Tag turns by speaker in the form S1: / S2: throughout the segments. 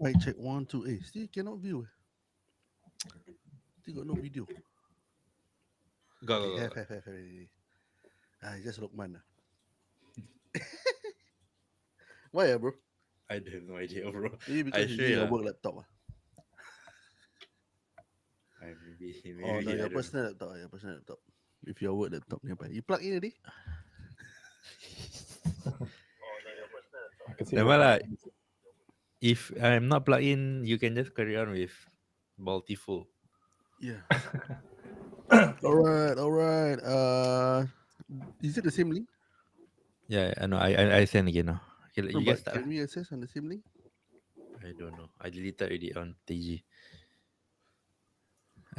S1: Mic check 1, 2. Still cannot view. Still got no video.
S2: Go,
S1: Okay,
S2: go, go.
S1: have already. It's just Lokman. Why, bro?
S2: I have no idea, bro.
S1: Maybe
S2: I
S1: because you're
S2: sure
S1: using your
S2: yeah.
S1: work laptop.
S2: Maybe,
S1: Oh no,
S2: maybe I
S1: your
S2: don't know.
S1: personal laptop. Your personal laptop. With your work laptop nearby. You plug in already?
S3: I can see
S2: Never
S3: Lokman.
S2: lah. If I'm not plugged in, you can just carry on with multiple.
S1: Yeah. All right. Is it the same link?
S2: Yeah, I know. I send again now. Okay,
S1: No,
S2: you guys
S1: but
S2: start lah.
S1: can we access on the same link?
S2: I don't know. I deleted already on TG.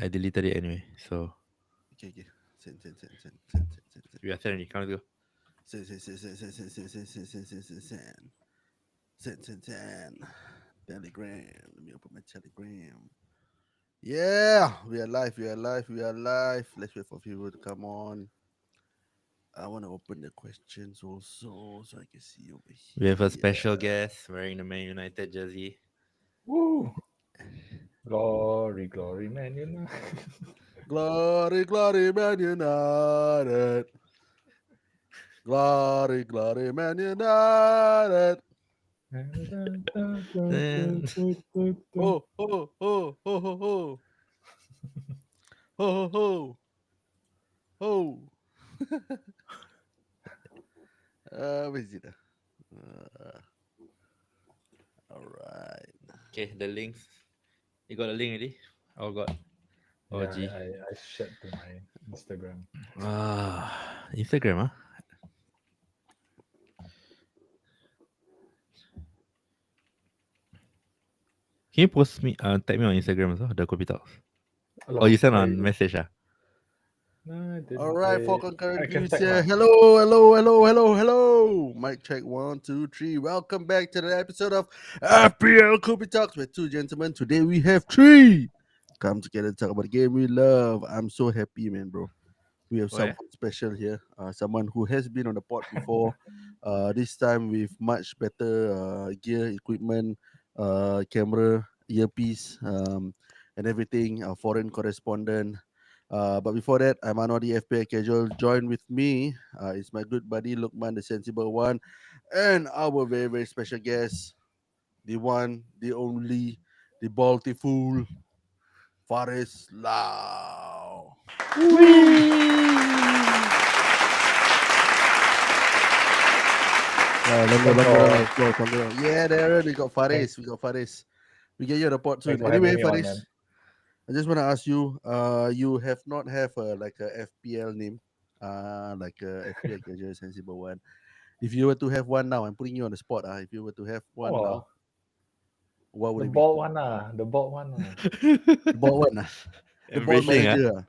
S2: I deleted it anyway. So
S1: Okay. Send.
S2: we are send already. Come, let's go.
S1: Send. Telegram. Let me open my Telegram. Yeah, we are live. Let's wait for people to come on. I want to open the questions also so I can see over
S2: We have a
S1: here.
S2: special guest wearing the Man United jersey.
S3: Woo! Glory, Man United.
S1: Glory, Man United. Glory, Man United.
S2: Then
S1: Ho, ho, ho, ho, ho, ho. Ho, ho, ho. Ho. Where is it? Uh, all right.
S2: okay, the links. You got the link already? Oh god. Oh
S3: Yeah,
S2: gee.
S3: I shared to my Instagram.
S2: Instagram, huh? Can you post me tag me on Instagram as well, the Kopi Talks? Oh,
S3: Hello,
S2: you send
S3: why
S2: on
S3: you?
S2: message, ah?
S3: No, I
S1: All
S3: didn't.
S1: right, for concurrent
S3: I can
S1: views
S3: tag
S1: here.
S3: my.
S1: Hello. Mic check 1, 2, 3. Welcome back to the episode of FPL Kopi Talks with two gentlemen. Today we have three come together to talk about the game we love. I'm so happy, man, bro. We have
S2: Where?
S1: someone special here, someone who has been on the pod before. This time with much better gear, equipment, camera, earpiece, and everything. A foreign correspondent. But before that, I'm Anwar FPL Casual. Join with me is my good buddy Lukman, the sensible one, and our very very special guest, the one, the only, the balti fool, Faris Lau.
S3: Woo!
S1: Long
S3: Thanks
S1: round of
S3: all.
S1: applause. Long round. Yeah, Darren, we got Faris. We get you on the pod soon.
S3: Thanks for
S1: Anyway,
S3: having me on,
S1: Faris,
S3: man.
S1: I just want to ask you. You have not have like a FPL name, like a FPL casual sensible one. If you were to have one now, I'm putting you on the spot. If you were to have one now,
S3: Oh,
S1: what would
S3: the
S1: it be?
S3: bald one, ah, the bald one, ah.
S1: The ball one, the ball
S2: Embracing,
S3: Because
S2: ah.
S1: manager.
S3: well,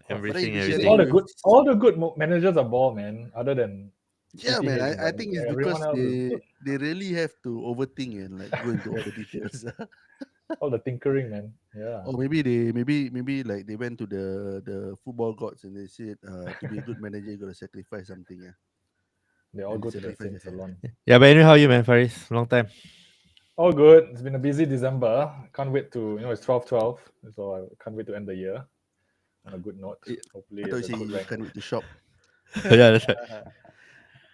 S1: But then you'll
S2: Embracing
S1: be
S3: because
S1: sharing
S2: everything.
S1: with.
S3: all the good managers are bald, man. Other than
S1: Yeah, man.
S3: EPH,
S1: I
S3: but
S1: think it's
S3: everyone
S1: because
S3: else is good.
S1: they really have to overthink and like go into all the details.
S3: All the tinkering, man. Yeah,
S1: Or maybe like they went to the football gods and they said to be a good manager you gotta sacrifice something, yeah.
S3: they all
S1: And they
S3: go to the
S1: sacrifice
S3: same
S1: their hair.
S3: salon.
S2: Yeah, but anyway, how you, man, Faris? Long time.
S3: All good. It's been a busy December. Can't wait to, it's 12/12, so I can't wait to end the year on a good note.
S2: Y-
S1: I
S3: Hopefully,
S1: thought you
S3: it's a
S1: say
S3: good
S1: you
S3: rank.
S1: can't wait to shop.
S2: yeah, that's right.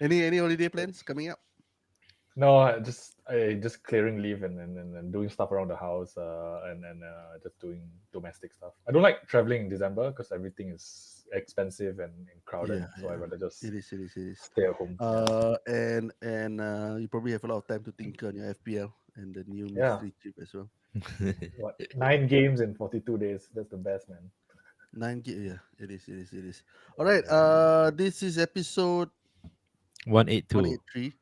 S1: Any holiday plans coming up?
S3: No, I just clearing leave and doing stuff around the house, and just doing domestic stuff. I don't like traveling in December because everything is expensive and crowded.
S1: Yeah,
S3: So I rather just
S1: it is.
S3: stay at home. Yeah,
S1: And you probably have a lot of time to think on your FPL and the new
S3: yeah.
S1: mystery chip as well.
S3: What 9 games in 42 days? That's the best, man.
S1: 9 yeah, it is. All right,
S3: Yeah.
S1: this is episode
S2: 182.
S1: 183.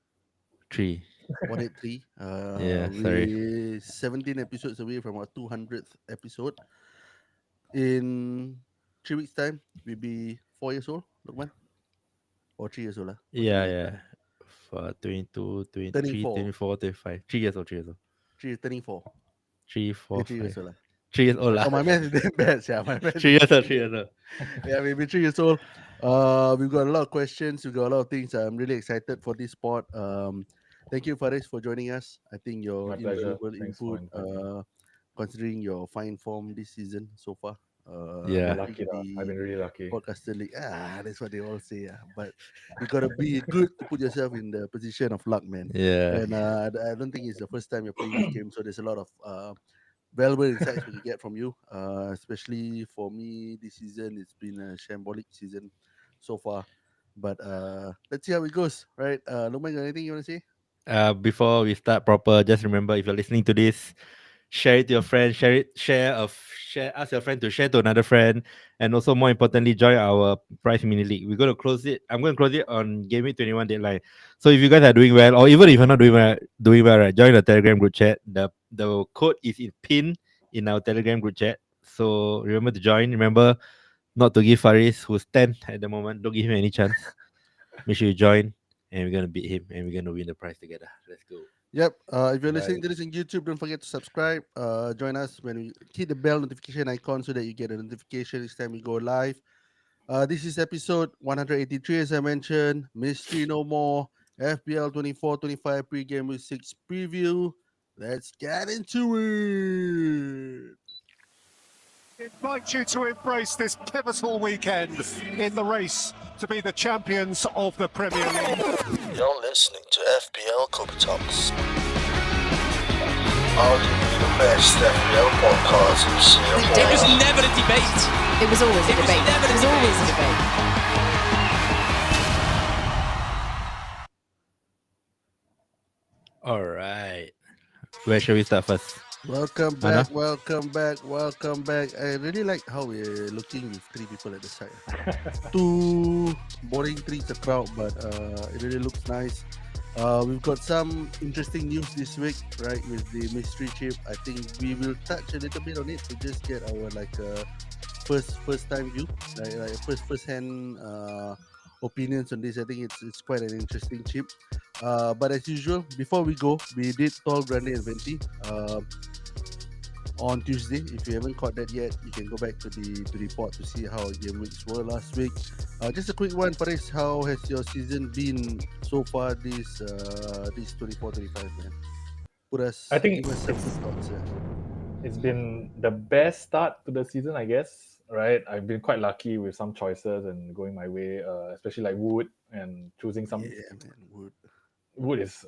S2: 3.
S1: 183.
S2: Yeah, sorry.
S1: We 17 episodes away from our 200th episode. In 3 weeks' time, we'll be 4 years old, Lukman, or 3 years old, lah. Or
S2: Yeah,
S1: 3 years
S2: yeah.
S1: time.
S2: For 22,
S1: Turning
S2: 23,
S1: four,
S2: 24, 25. 3 years old, 3 years old.
S1: turning four.
S2: 3,
S1: Eh,
S2: 4,
S1: 3 years
S2: 5.
S1: old, lah.
S2: 3 years old, lah.
S1: Oh, my math is damn bad, yeah. My math
S2: 3
S1: is
S2: years old,
S1: damn
S2: 3
S1: bad.
S2: years old.
S1: Yeah, maybe 3 years old. We've got a lot of questions. We've got a lot of things. I'm really excited for this spot. Thank you, Faris, for joining us. I think your
S3: My pleasure.
S1: invaluable
S3: Thanks for
S1: input,
S3: inviting me.
S1: considering your fine form this season so far,
S3: I've been
S2: Yeah.
S1: making
S3: lucky, though. I've
S1: the
S3: been really lucky.
S1: podcaster league. That's what they all say. But you gotta be good to put yourself in the position of luck, man.
S2: Yeah.
S1: And I don't think it's the first time you're playing this game, so there's a lot of valuable insights we can get from you. Especially for me, this season it's been a shambolic season so far. But let's see how it goes, right? Lukman, got anything you want to say?
S2: Before we start proper, just remember if you're listening to this, share it to your friend, share, ask your friend to share to another friend, and also more importantly, join our prize mini league. We're gonna close it. I'm gonna close it on Game Week 21 deadline. So if you guys are doing well, or even if you're not doing well, right, join the Telegram group chat. The code is in pin in our Telegram group chat. So remember to join. Remember not to give Faris, who's 10 at the moment, don't give him any chance. Make sure you join, and we're gonna beat him, and we're gonna win the prize together. Let's go.
S1: Yep. If you're listening
S3: Right.
S1: to this on YouTube, don't forget to subscribe. Join us when we hit the bell notification icon so that you get a notification each time we go live. This is episode 183, as I mentioned. Mystery no more. FPL 24-25 pre-game with 6 preview. Let's get into it.
S4: Invite you to embrace this pivotal weekend in the race to be the champions of the Premier League.
S5: You're listening to FPL Kopi Talks. Arguably the best FPL podcast in Singapore.
S6: It was never a debate.
S7: It was always a
S6: It was
S7: debate.
S6: never a
S7: It was always a
S6: debate.
S7: debate.
S2: All right. Where shall we start first?
S1: Welcome
S2: Anna?
S1: back, welcome back, welcome back. I really like how we're looking with 3 people at the side. 2 boring trees a crowd, but it really looks nice. We've got some interesting news this week, right? With the mystery chip, I think we will touch a little bit on it to just get our first time view, like first hand opinions on this. I think it's quite an interesting chip. But as usual, before we go, we did Tall Grande and Venti. On Tuesday. If you haven't caught that yet, you can go back to the report to see how game weeks were last week. Just a quick one, Paris. How has your season been so far this 24-25, man?
S3: I think
S1: Give us some
S3: it's
S1: thoughts.
S3: it's been the best start to the season, I guess. Right, I've been quite lucky with some choices and going my way, especially like Wood and choosing some
S1: Yeah, man. Wood.
S3: Wood is,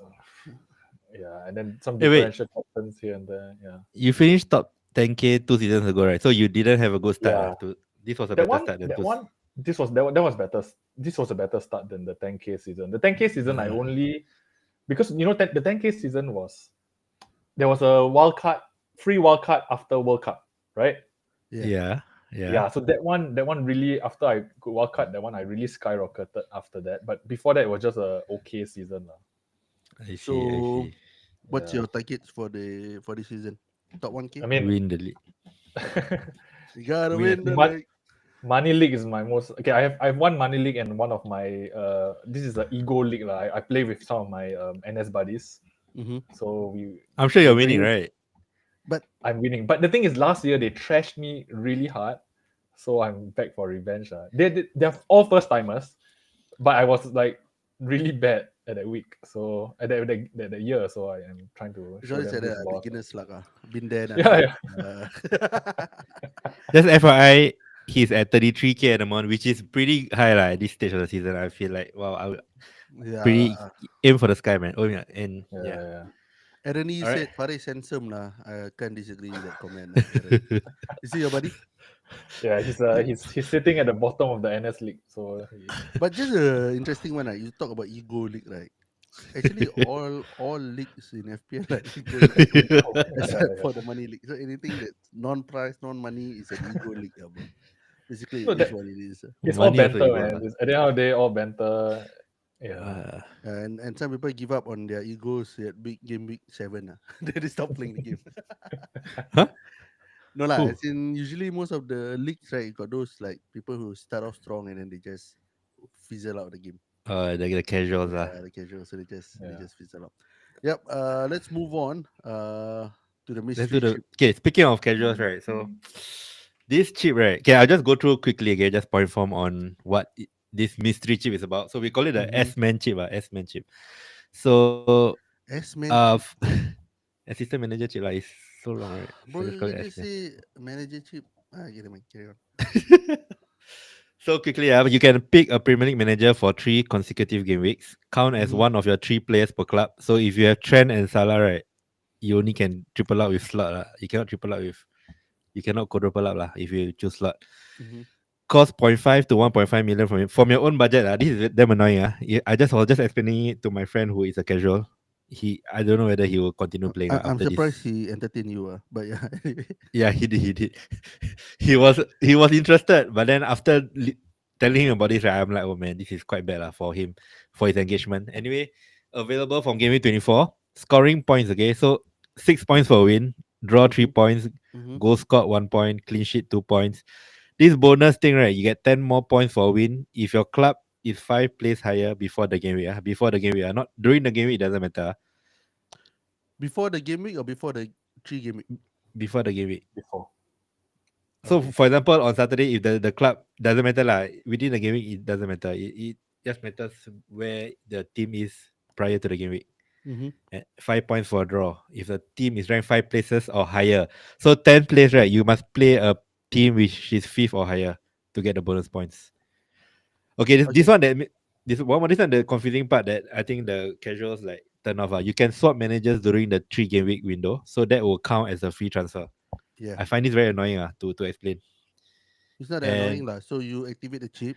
S3: yeah, and then some
S2: Hey, wait.
S3: differential options here and there. Yeah,
S2: You finished top 10K 2 seasons ago, right? So you didn't have a good start.
S3: Yeah.
S2: This was a
S3: that
S2: better
S3: one,
S2: start than
S3: that
S2: two.
S3: one, that was better. This was a better start than the 10K season. The 10K season, I
S2: Yeah.
S3: only because the 10K season there was a free wild card after World Cup, right?
S2: Yeah.
S3: Yeah. So that one really, after I got wild card, that one I really skyrocketed after that. But before that, it was just a okay season, lah.
S2: I see.
S1: So, what's
S3: Yeah.
S1: your targets for this season? Top 1K?
S3: I mean,
S2: Win the league.
S1: You gotta
S2: we-
S1: win the
S3: but-
S1: league.
S3: Money League is my most okay. I have one Money League and one of my this is the Ego League lah. I play with some of my NS buddies,
S1: Mhm.
S3: so
S2: I'm sure you're winning,
S3: Really?
S2: right?
S3: I'm winning. But the thing is, last year they trashed me really hard, so I'm back for revenge lah. They're all first timers, but I was like really bad at that week, so at that year, so I am trying to
S1: It's
S3: show
S1: always
S3: them
S1: at
S3: who's
S1: a
S3: boss.
S1: beginner's luck. Been there. done
S3: Yeah,
S1: that.
S2: Just FYI, he's at 33K at the moment, which is pretty high lah, at this stage of the season. I feel like, wow, I would
S1: Yeah.
S2: pretty aim for the sky, man. Oh, yeah. And
S3: yeah,
S2: yeah.
S3: yeah.
S1: Ernie
S2: Alright.
S1: said Faris handsome lah. I can't disagree with that comment. Aaron. Is he your buddy?
S3: Yeah, he's sitting at the bottom of the NS League, so
S1: But just a interesting one, right? You talk about ego league, right? Actually, all leagues in FPL are ego league, except for the money league. So anything that's non-price, non-money is an ego league, bro. Basically,
S3: No,
S1: it is
S3: that-
S1: what it is.
S3: it's all
S2: Money also
S3: banter,
S2: ego
S3: man.
S2: lah.
S3: At the end of the day, all banter. Yeah.
S1: And some people give up on their egos at big game week 7. They just stop playing the game.
S2: Huh?
S1: No lah,
S2: Who?
S1: as in usually most of the leagues, right, you got those like people who start off strong and then they just fizzle out the game.
S2: The casuals lah.
S1: The casual, so they
S3: Yeah.
S1: just fizzle out. Yep. Let's move on. To the
S2: Let's
S1: mystery
S2: do the
S1: chip.
S2: okay. Speaking of casuals, right? So this chip, right? Okay, I'll just go through quickly again, just point form on what this mystery chip is about. So we call it the
S1: Mhm.
S2: S-Man chip, S-Man chip. So
S1: Chip.
S2: Assistant manager chip lah. Is so long, right?
S1: Bro,
S2: So just call
S1: you
S2: it
S1: just
S2: SPM.
S1: say manager chip. Get it, man. Carry on.
S2: So quickly, you can pick a Premier League manager for 3 consecutive game weeks. Count as one of your 3 players per club. So if you have Trent and Salah, right, you only can triple up with slot. You cannot triple up with. You cannot quadruple up lah if you choose slot.
S1: Mm-hmm.
S2: Cost 0.5 to 1.5 million from your own budget. This is damn annoying. I was just explaining it to my friend who is a casual. I don't know whether he will continue playing
S1: I'm
S2: after this.
S1: surprised he entertained you, but yeah.
S2: Yeah, he did. He did. he was interested, but then after telling him about this, right, I'm like, oh man, this is quite bad for him for his engagement. Anyway, available from Game Week 24. Scoring points, okay. So 6 points for a win, draw 3 points,
S1: Mm-hmm.
S2: goal scored 1 point, clean sheet 2 points. This bonus thing, right? You get 10 more points for a win if your club is 5 place higher before the game week. Before the game week, not during the game week, it doesn't matter.
S1: Before the game week or before the 3 game week?
S2: Before the game week.
S3: Before.
S2: So,
S1: Okay.
S2: for example, on Saturday, if the club doesn't matter within the game week, it doesn't matter. It just matters where the team is prior to the game week.
S1: Mm-hmm.
S2: 5 points for a draw. If the team is ranked 5 places or higher, so 10 place, right, you must play a team which is 5th or higher to get the bonus points. Okay, this one the confusing part that I think the casuals like turn off. You can swap managers during the 3 game week window, so that will count as a free transfer.
S1: Yeah.
S2: I find this very annoying to explain.
S1: It's not that annoying lah. So you activate the chip,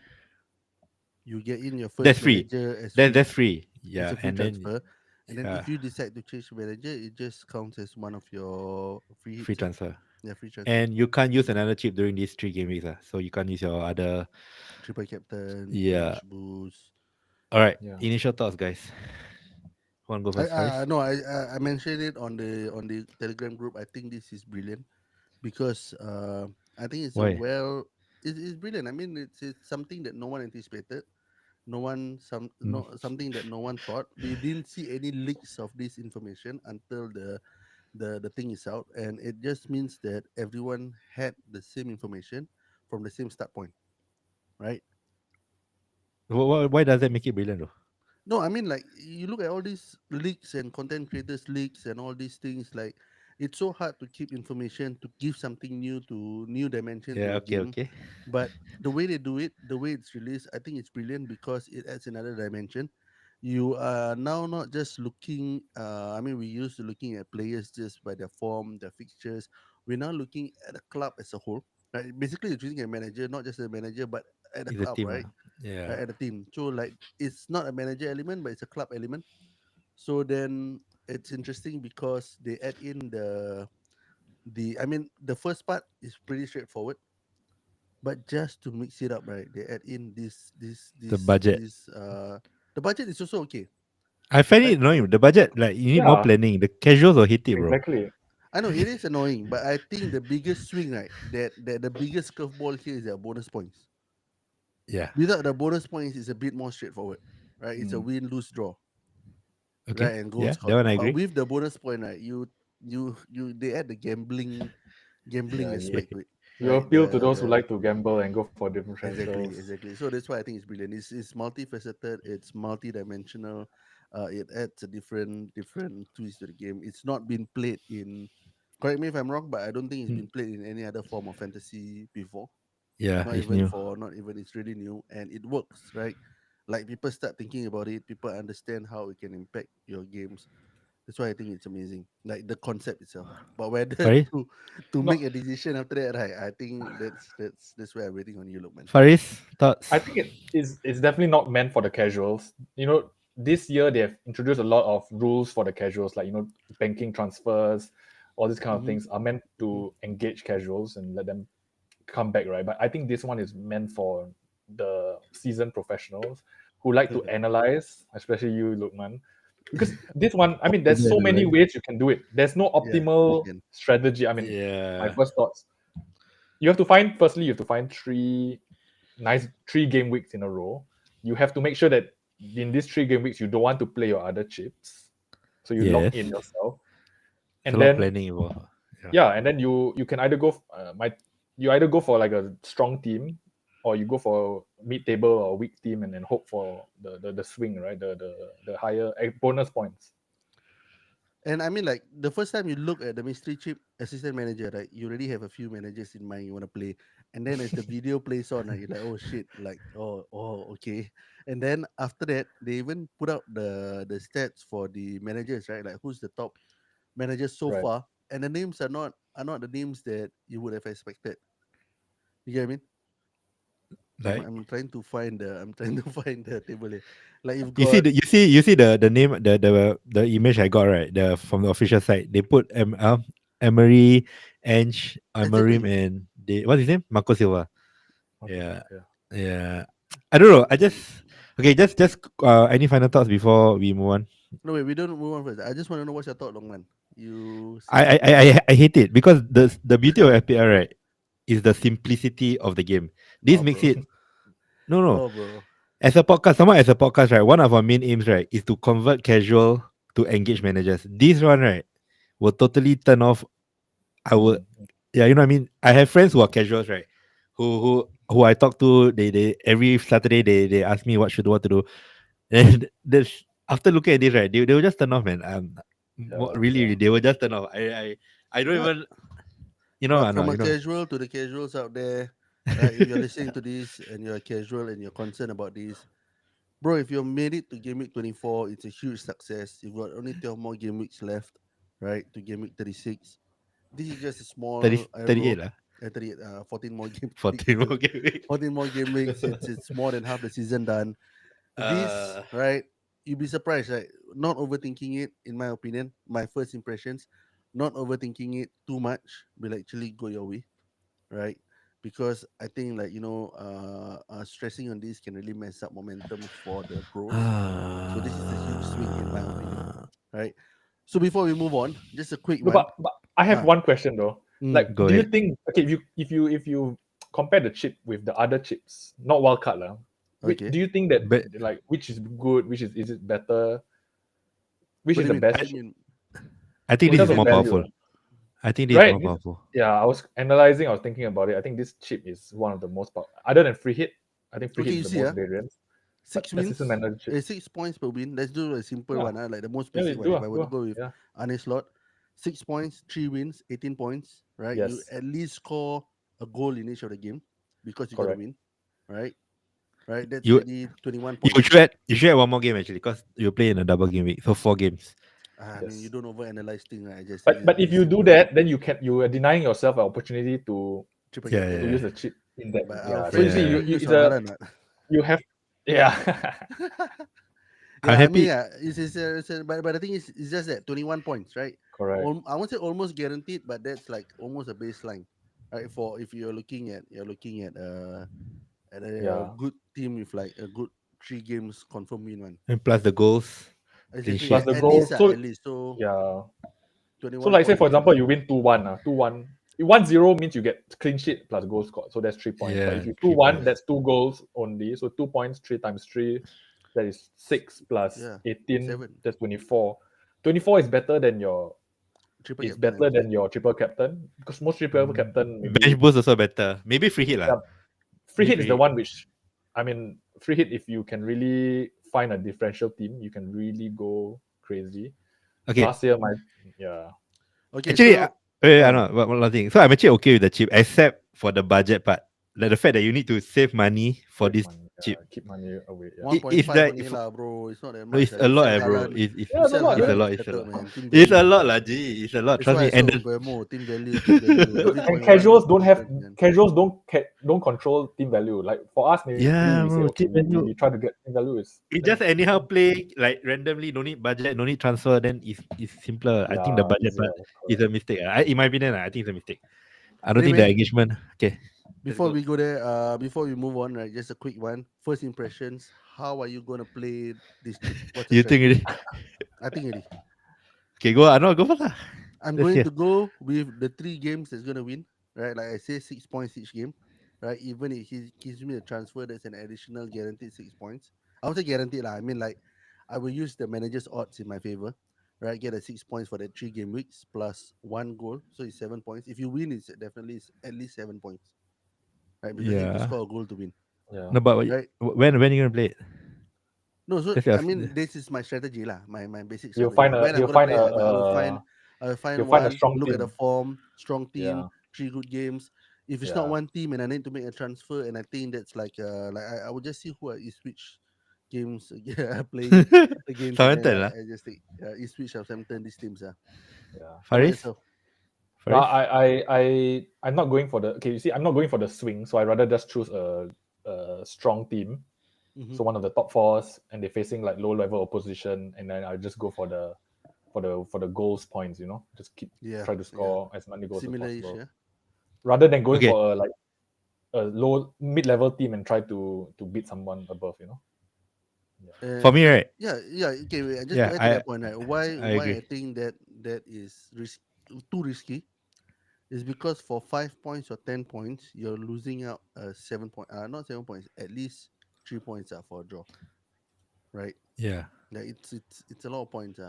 S1: you get in your first
S2: That's free.
S1: manager as free.
S2: That's free.
S1: It's
S2: Yeah,
S1: a free
S2: and
S1: transfer. And then
S2: yeah,
S1: if you decide to change manager, it just counts as one of your free hits.
S2: free transfer.
S1: Yeah, free transfer.
S2: And you can't use another chip during these 3 game weeks. So you can't use your other.
S1: Triple captain,
S2: Yeah.
S1: bench boost.
S2: All right.
S3: Yeah.
S2: Initial thoughts, guys. Want to go first, Faris?
S1: No, I mentioned it on the Telegram group. I think this is brilliant because I think it's
S2: Why?
S1: it's brilliant. I mean, it's something that no one anticipated. Something that no one thought. We didn't see any leaks of this information until the thing is out, and it just means that everyone had the same information from the same start point, right?
S2: Why does that make it brilliant, though?
S1: No, I mean, like, you look at all these leaks and content creators leaks and all these things. Like, it's so hard to keep information to give something new dimension to
S2: Yeah,
S1: a
S2: okay,
S1: game.
S2: okay.
S1: But the way they do it, the way it's released, I think it's brilliant because it adds another dimension. You are now not just looking. I mean, we used to looking at players just by their form, their fixtures. We're now looking at a club as a whole. Right? Basically, you're choosing a manager, not just a manager, but at a
S2: It's a
S1: club,
S2: team.
S1: right?
S2: Yeah.
S1: At a team. So like, it's not a manager element, but it's a club element. So then it's interesting because they add in the. I mean, the first part is pretty straightforward, but just to mix it up, right? They add in
S2: The budget.
S1: the budget is also okay.
S2: I find
S1: Right?
S2: it annoying. The budget, like, you need more
S3: Yeah.
S2: planning. The casuals will hit it, bro.
S3: Exactly.
S1: I know it is annoying, but I think the biggest swing, right? That the biggest curveball here is their bonus points.
S2: Yeah.
S1: Without the bonus points, it's a bit more straightforward, right? It's a
S3: Mm.
S1: win, lose, draw.
S2: Okay.
S1: Right, and goal
S2: Yeah, that
S1: scored.
S2: one I
S1: But
S2: agree.
S1: with the bonus point, right, you they add the gambling
S3: Yeah,
S1: aspect to it.
S3: You
S1: Right?
S3: appeal to those who like to gamble and go for different transfers.
S1: Exactly. So that's why I think it's brilliant. It's multifaceted. It's multi-dimensional. It adds a different twist to the game. It's not been played in. Correct me if I'm wrong, but I don't think it's been played in any other form of fantasy before.
S2: Yeah,
S1: Not
S2: it's
S1: even
S2: new.
S1: for not even it's really new and it works, right? Like people start thinking about it, people understand how it can impact your games. That's why I think it's amazing, like the concept itself. But whether
S2: Faris?
S1: to
S3: No,
S1: make a decision after that, right? I think that's where I'm waiting on you, Lukman.
S2: Faris, thoughts?
S3: I think it's definitely not meant for the casuals. This year they have introduced a lot of rules for the casuals, like banking transfers, all these kind of
S1: Mhm.
S3: things are meant to engage casuals and let them come back, right? But I think this one is meant for the seasoned professionals who like to analyze, especially you, Lukman. Because this one, I mean, there's so many ways you can do it. There's no
S1: Yeah,
S3: optimal
S1: again.
S3: strategy. I mean, my
S2: Yeah.
S3: first thoughts. You have to find three game weeks in a row. You have to make sure that in these 3 game weeks you don't want to play your other chips, so you lock
S2: Yes.
S3: in yourself,
S2: It's a
S3: and
S2: lot of
S3: then
S2: planning involved.
S3: and then you can either you either go for like a strong team, or you go for mid table or weak team, and then hope for the swing, right? The higher bonus points.
S1: And I mean, like the first time you look at the mystery chip assistant manager, right? You already have a few managers in mind you want to play, and then as the video plays on, right, you're like, oh shit, like okay. And then after that, they even put out the stats for the managers, right? Like who's the top managers so
S3: Right.
S1: far, and the names are not the names that you would have expected. You get what I mean?
S2: Like
S1: I'm trying to find I'm trying to find the table here. Like you've
S2: you see
S1: got
S2: the name the image I got, right, the from the official site. They put Emery, Ange, Amarim,
S1: exactly.
S2: and they what's his name, Marco Silva.
S3: Okay.
S2: Yeah,
S3: Yeah.
S2: yeah. I don't know. I just okay. Just any final thoughts before we move on.
S1: No wait, we don't move on first. I just want to know what's your thought, Longman. You
S2: I
S1: say
S2: I, I I hate it because the beauty of FPL, right, is the simplicity of the game. This
S1: no,
S2: makes
S1: bro,
S2: it no.
S1: no, bro.
S2: As a podcast, someone as a podcast, right? One of our main aims, right, is to convert casual to engage managers. This one, right, will totally turn off. I would,
S3: Mm.
S2: yeah, you know what I mean. I have friends who are casuals, right? Who I talk to. They every Saturday they ask me what to do, and this after looking at this, right, they will just turn off, man.
S3: Yeah.
S2: Really,
S3: Yeah.
S2: they will just turn off. I don't
S1: What?
S2: even,
S1: But
S2: no,
S1: from a
S2: you know.
S1: casual to the casuals out there, right? If you're listening to this and you're a casual and you're concerned about this, bro, if you're made it to game week 24, it's a huge success. You've got only 12 more game weeks left, right? To game week 36. This is just a
S2: 30,
S1: small
S2: 38
S1: arrow.
S2: lah.
S1: 14 more game weeks.
S2: 14 more game week.
S1: 14 more game weeks. It's more than half the season done. This,
S2: Uh,
S1: right? You'd be surprised, right? Not overthinking it, in my opinion. My first impressions, not overthinking it too much will actually go your way, right? Because I think, like, stressing on this can really mess up momentums for the pros. So this is a huge swing, in my opinion, right? So before we move on, just a quick
S3: No,
S1: one.
S3: but I have
S1: Ah,
S3: one question though. Like,
S1: mm,
S2: go
S3: do you
S2: ahead.
S3: think, okay, if you compare the chip with the other chips, not wildcard lah,
S1: okay.
S3: do you think that,
S2: But
S3: like, which is good, which is it better, which
S1: What
S3: is
S1: do
S3: the
S1: you mean?
S3: best
S1: What do
S2: I,
S1: you
S3: chip
S1: mean?
S2: I think
S3: in
S2: this
S1: What do
S3: terms
S2: is
S1: you
S3: of
S2: more
S1: mean?
S3: value,
S2: powerful. I think this is
S3: right?
S2: more powerful.
S3: Yeah, I was analyzing, I was thinking about it. I think this chip is one of the most other than free hit. I think free
S1: Okay,
S3: hit
S1: you
S3: is the
S1: see,
S3: most variance, but
S1: six
S3: assistant
S1: wins,
S3: manager chip.
S1: 6 points per win. Let's do a simple
S3: Yeah,
S1: one, like the most
S3: yeah,
S1: basic one.
S3: do
S1: If
S3: ah,
S1: I were
S3: do
S1: to
S3: ah.
S1: go with
S3: Yeah,
S1: Ane slot, 6 points, 3 wins, 18 points, right? You
S3: yes,
S1: at least score a goal in each of the game because you got to
S3: correct.
S1: win, right? Right, that's
S2: You
S1: already 21
S2: you
S1: points.
S2: should add one more game actually because you play in a double game week, so 4 games.
S1: I mean, you
S3: Yes.
S1: don't overanalyze things, right? I just say
S3: But if
S1: it's
S3: you do
S1: simple.
S3: that, then you are denying yourself an opportunity
S1: Triple
S2: Yeah,
S1: captain,
S3: to
S1: right?
S3: use
S2: yeah,
S3: the chip in that.
S1: But our
S3: Yeah. So you
S1: friends
S3: see,
S1: let
S2: yeah.
S3: you,
S1: you
S3: you
S1: use
S3: it's
S1: your
S3: a
S1: ngaran, what?
S3: you have, yeah.
S2: I'm
S1: Yeah, I mean,
S2: happy.
S1: yeah, but the thing is, it's just that 21 points, right?
S3: Correct.
S1: I won't say almost guaranteed, but that's like almost a baseline, right? For if you're looking at a
S3: Yeah.
S1: good team with like a good 3 games confirm win one.
S2: And plus the goals, clean
S1: Exactly,
S3: Plus
S2: sheet.
S3: the
S1: at least,
S3: goal. So
S1: at least. So
S3: yeah. So
S1: 21
S3: like say for
S1: points
S3: example,
S1: is
S3: you win 2-1, 2-1. 1-0 means you get clean sheet plus goal scored. So that's 3 points. But if
S2: Yeah,
S3: you two 1,
S2: 3 points.
S3: that's 2 goals only. So 2 points, 3 times 3, that is 6 plus
S1: yeah
S3: 18,
S1: 7
S3: that's 24. 24 is better than
S1: triple
S3: it's
S1: captain, I
S3: better
S1: would say.
S3: than your triple captain. Because most triple captain
S2: Bench
S3: maybe,
S2: boost also better. Maybe free hit lah.
S3: yeah, free
S2: Maybe
S3: hit
S2: free
S3: is the
S2: hit.
S3: one which, I mean, free hit, if you can really find a differential team, you can really go crazy.
S2: Okay,
S3: Last year, my, yeah,
S1: Okay,
S2: actually,
S1: so
S2: I
S1: uh,
S2: know one last thing. So I'm actually okay with the chip, except for the budget part. Like the fact that you need to save money for
S3: save
S2: this
S3: money,
S2: chip.
S3: keep money away. Yeah,
S2: If
S1: 1.5
S2: that
S1: only lah, bro. It's not that
S2: no,
S1: much.
S2: it's
S1: Ah.
S2: a
S1: You
S2: lot,
S1: sell
S2: bro.
S1: Halan,
S3: yeah, it's a lot.
S2: It's a
S3: Yeah.
S2: lot.
S1: is
S2: It's a
S1: settled,
S2: lot.
S1: man. Team
S2: It's a
S1: value.
S2: lot, lah. G. It's a lot.
S1: That's
S2: Trust
S1: why I
S2: me.
S1: say
S2: And the,
S1: Ogbemo, team value, team value. Every
S3: And
S1: point one
S3: casuals
S1: makes a
S3: don't have
S1: difference, man.
S3: casuals don't control team value. Like for us, maybe we
S2: yeah,
S3: say
S2: bro.
S3: okay,
S2: Team value.
S3: we try to get team value is
S2: We
S3: then
S2: just anyhow play like randomly. No need budget. No need transfer. Then it's simpler. I think the
S3: yeah
S2: budget
S3: easier.
S2: part is
S3: Correct.
S2: a mistake. In my opinion, I think it's a mistake. I don't think the
S1: Anyway,
S2: engagement. Okay, let's
S1: before
S2: go.
S1: we go there, before we move on, right, just a quick one. First impressions. How are you gonna play this chip? What's the
S2: You think
S1: strategy?
S2: it?
S1: I think it is.
S2: Okay, go. I know. Go first lah.
S1: I'm
S2: Let's
S1: going
S2: hear.
S1: to go with the 3 games that's gonna win. Right, like I say, 6 points each game. Right, even if he gives me a transfer, that's an additional guaranteed 6 points. I won't say guaranteed lah. I mean, like, I will use the manager's odds in my favor. Right, get a 6 points for the 3 game weeks plus 1 goal, so it's 7 points. If you win, it's definitely at least 7 points. Right, because you need to
S2: Yeah.
S1: score a goal to win.
S3: Yeah.
S2: No, but
S1: Right,
S2: when are you gonna play it?
S1: No, so
S2: That's your
S1: I mean, this is my strategy lah. My basic
S3: He'll
S1: strategy.
S3: find a
S1: When I'm
S3: he'll
S1: gonna
S3: find
S1: play, I will
S3: he'll
S1: find
S3: find a
S1: one.
S3: strong
S1: Look at the
S3: team.
S1: form, strong team,
S3: Yeah,
S1: 3 good games. If it's not
S3: yeah,
S1: one team and I need to make a transfer, and I think that's like I would just see who are Ipswich games are playing against, and then
S2: Southampton lah.
S1: I just take Ipswich, Southampton, these teams.
S3: yeah.
S1: How about
S2: Faris?
S1: yourself?
S3: No,
S2: Faris?
S3: I'm not going for the. Okay, you see, I'm not going for the swing, so I rather just choose a strong team.
S1: Mhm.
S3: So one of the top fours, and they're facing like low level opposition, and then I just go for the goals points. Just
S1: Yeah,
S3: try to
S1: yeah.
S3: score as many goals as
S1: Similar-ish,
S3: possible,
S1: yeah.
S3: rather than going
S2: Okay.
S3: for a low mid level team and try to beat someone above.
S2: For me, right?
S1: Yeah. Okay, wait, just to
S2: Yeah,
S1: add to that point, right?
S2: I
S1: Why I
S2: agree.
S1: think that is too risky is because for 5 points or 10 points, you're losing out 7 point. Not 7 points, at least 3 points for a draw, right?
S2: Yeah.
S1: Yeah, it's a lot of points.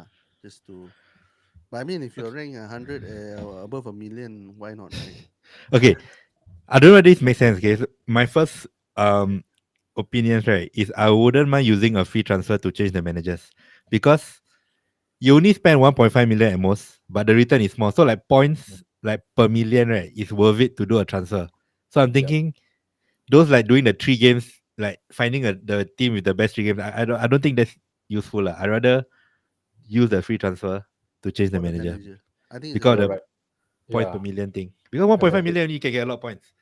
S1: Just to. But I mean, if you're ranked 100 above a million, why not, right?
S2: Okay. I don't know whether this makes sense. Okay, so my first opinions, right, is I wouldn't mind using a free transfer to change the managers because you only spend 1.5 million at most, but the return is small. So like points like per million, right, is worth it to do a transfer. So I'm
S3: Yep.
S2: thinking those like doing the 3 games, like finding the team with the best 3 games. I don't think that's useful. Lah. I'd rather use the free transfer to change the
S1: For the
S2: manager
S1: manager, I think it's a
S2: because
S1: good
S2: of
S3: You're
S2: the
S3: right.
S2: points per
S3: Yeah,
S2: million thing. Because 1.5
S3: exactly.
S2: million you can get a lot of points.